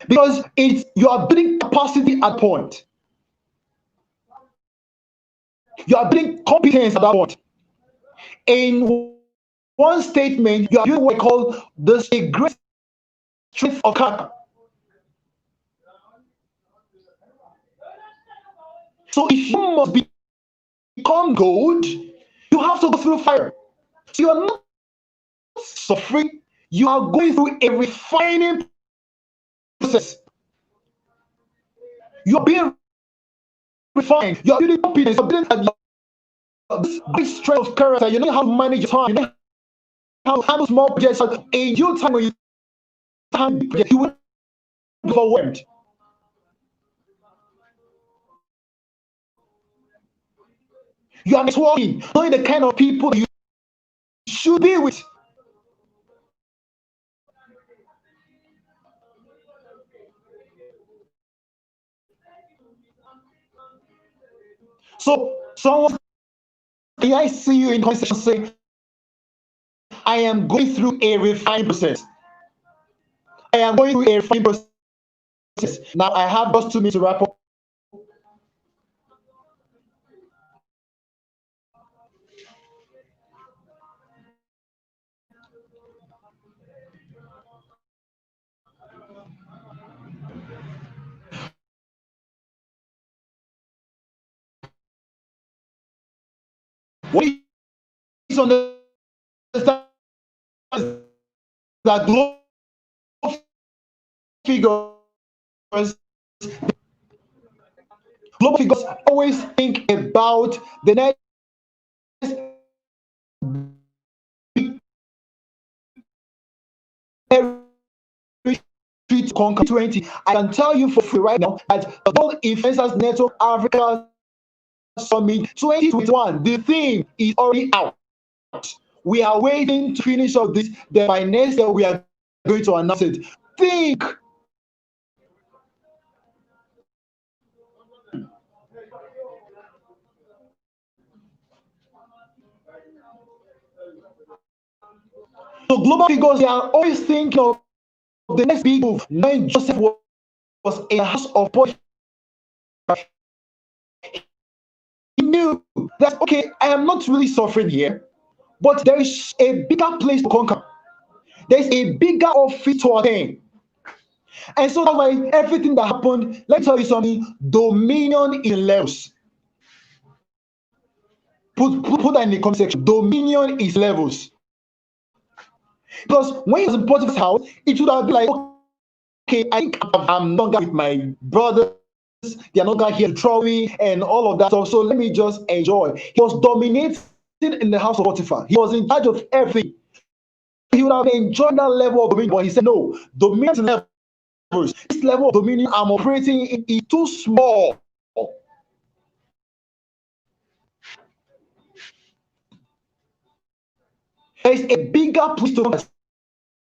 A: Because it's you are building capacity at point. You are building competence at that point. In one statement, you are doing what I call this a great strength of character. So if you must become gold, you have to go through fire. So you are not suffering, you are going through a refining process. You are being refined, you are building competence, you are building this great strength of character. You know how to manage your time, you know how to handle small projects. In your time when you you will be overwhelmed. You are networking, knowing the kind of people you should be with. So someone can I see you in conversation saying, I am going through a refined process. I am going through a refined process. Now I have just 2 minutes to wrap up. What is understand that global figures global figures always think about the next to conquer 20. I can tell you for free right now that the Global Influencers Network Africa Summit 2021, the theme is already out. We are waiting to finish up this. Then by next year, we are going to announce it. Think. So global figures, they are always thinking of the next big move. When Joseph was in a house of Potiphar, he knew that okay, I am not really suffering here, but there is a bigger place to conquer. There is a bigger office to attain. And so that's why everything that happened, let me tell you something, dominion in levels. Put that in the comment section. Dominion is levels. Because when he was in Potiphar's house, it would have been like, okay, I think I'm no longer with my brothers. They are not going here to throw me and all of that stuff. So let me just enjoy. He was dominating in the house of Potiphar. He was in charge of everything. He would have enjoyed that level of dominion, but he said, no, dominion levels. This level of dominion I'm operating in is too small. There's a bigger place to focus.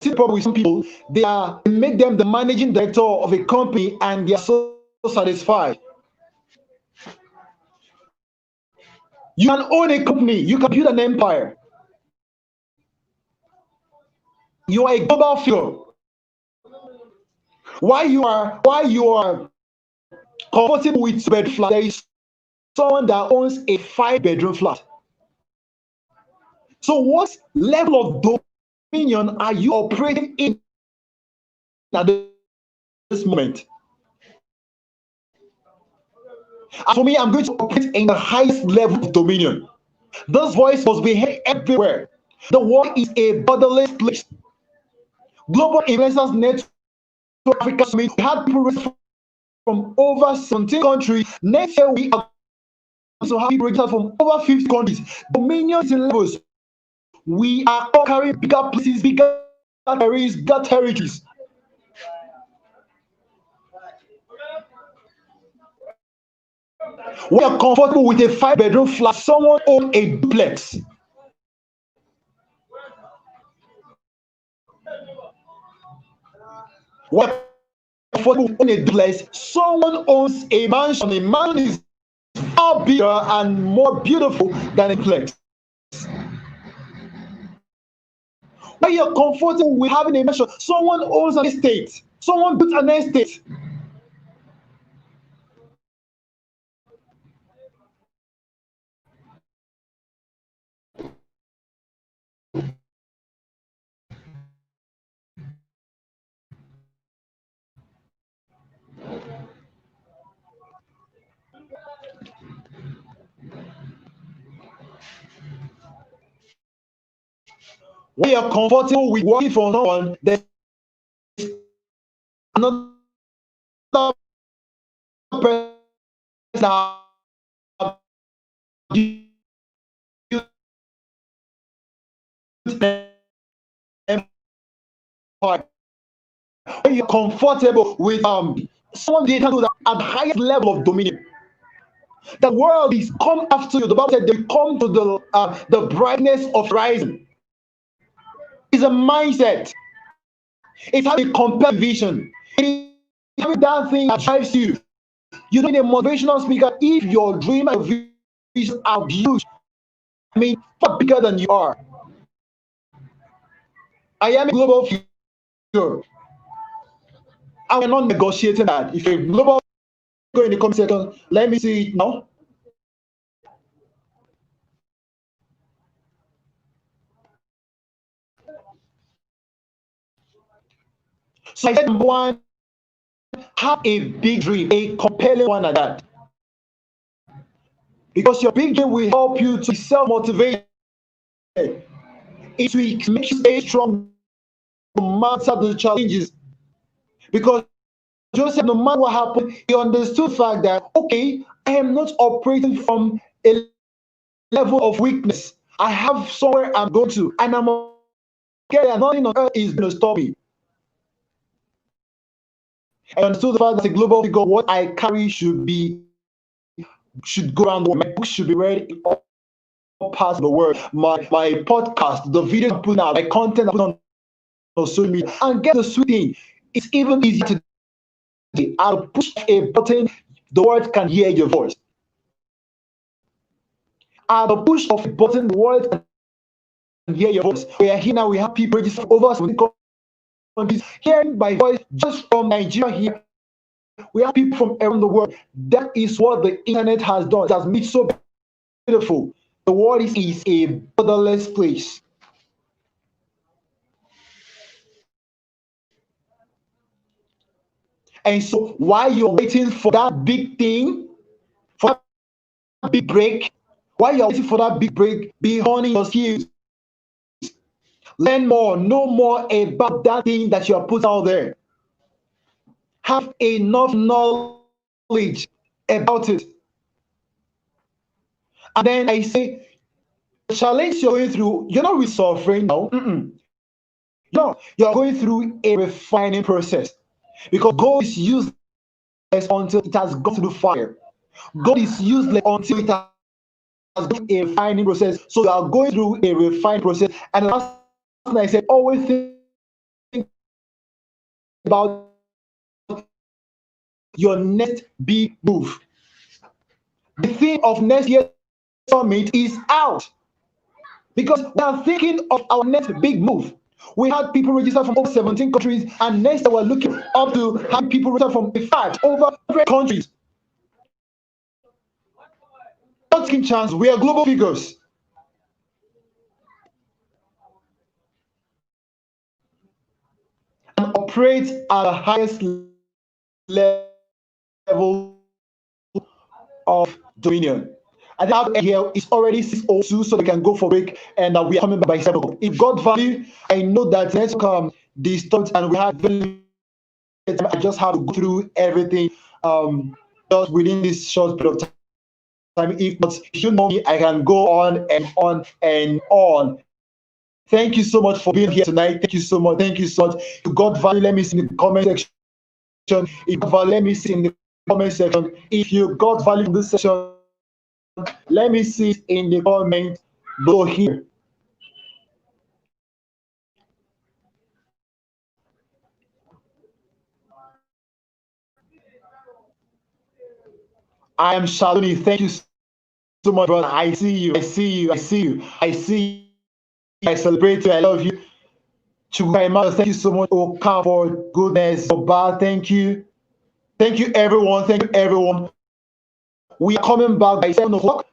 A: See the problem with some people, they make them the managing director of a company and they are so satisfied. You can own a company, you can build an empire. You are a global figure. Why you are comfortable with bed flat, there is someone that owns a 5-bedroom flat. So what level of dominion are you operating in at this moment? As for me, I'm going to operate in the highest level of dominion. This voice must be heard everywhere. The world is a borderless place. Global Influencers Network Africa Summit, we had people from over 17 countries. Next year, we are going to have people registered from over 50 countries. Dominions in levels. We are conquering bigger places, bigger territories, bigger territories. We are comfortable with a 5-bedroom flat. Someone owns a duplex. We are comfortable with a duplex. Someone owns a mansion. A mansion is far bigger and more beautiful than a duplex. When you're comfortable with having a mansion, someone owns an estate. Someone built an estate. When you're comfortable with working for someone, there's another person that when you're comfortable with someone they can do that at the highest level of dominion. The world is come after you. The Bible said they come to the brightness of rising. It's a mindset. It's how you compare vision. It is having that thing that drives you. You don't need a motivational speaker if your dream and vision are huge. I mean, far bigger than you are. I am a global figure. I am not negotiating that. If you're global, go in the comment section. Let me see it now. So I said, number one, have a big dream, a compelling one at that. Because your big dream will help you to be self-motivated. It will make you stay strong no matter the challenges. Because Joseph, no matter what happened, he understood the fact that, okay, I am not operating from a level of weakness. I have somewhere I'm going to, and I'm okay, and nothing on earth is going to stop me. I understood the fact that a global figure, what I carry should go around the world. My book should be read in all parts of the world. My podcast, the videos I'm putting out, my content I'm putting on social media. And get the sweet thing, it's even easier to do. I'll push a button, the world can hear your voice. At the push of a button, the world can hear your voice. We are here now, we have people registered over 17 countries hearing my voice just from Nigeria here. We have people from around the world. That is what the internet has done. It has made so beautiful. The world is a borderless place. And so while you're waiting for that big thing, for that big break, while you're waiting for that big break, be honing your skills. Learn more, know more about that thing that you're putting out there. Have enough knowledge about it. And then I say, the challenge you're going through, you're not really suffering now. No, you're going through a refining process. Because gold is useless until it has gone through fire. Gold is useless until it has gone through a refining process. So you are going through a refining process. And the last thing I said, always think about your next big move. The theme of next year's summit is out. Because we are thinking of our next big move. We had people register from over 17 countries, and next year we're looking up to have people register from 5 over 100 countries. Not taking chance, we are global figures. And operate at the highest level of dominion. I think here it's already 6:02, so we can go for break, and we are coming back by 7 o'clock. If God value, I know that next the stories, and we have very limited time. I just have to go through everything just within this short period of time. If not, if you know me, I can go on and on and on. Thank you so much for being here tonight. Thank you so much. Thank you so much. If God value, let me see in the comment section. If God value, let me see in the comment section. If you got value from this session, let me see it in the comment below here. I am Shaloni. Thank you so much, brother. I see you. I see you. I see you. I see you. I celebrate you. I love you. Chukwukaima, thank you so much. Oka for goodness. Oba, thank you. Thank you, everyone. Thank you, everyone. We are coming back by 7 o'clock.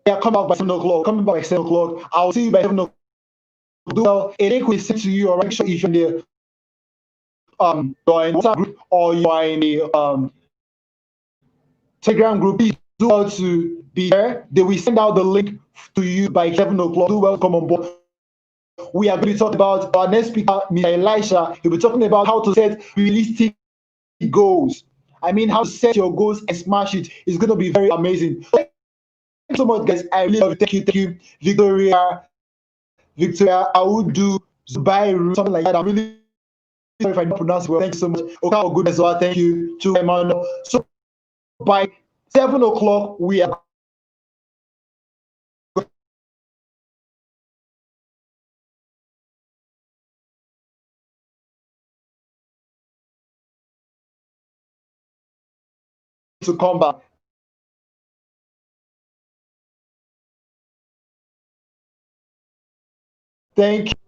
A: We are coming back by 7 o'clock. Coming back by 7 o'clock. I'll see you by 7 o'clock. Do well. A link will send to you. Or make sure if you're in the you're in WhatsApp group or you are in the Telegram group, please do well to be there. They will send out the link to you by 7 o'clock. Do well, come on board. We are going to talk about our next speaker, Mr. Elisha. He'll be talking about how to set realistic goals. I mean, how to set your goals and smash it. It's going to be very amazing. Thank you so much, guys. I really love it. Thank you, Victoria. I would do Zubairu, something like that. I'm really sorry if I don't pronounce it well. Thank you so much. Okay, for goodness, well, thank you to Emmanuel. So by 7 o'clock, we are to come back. Thank you.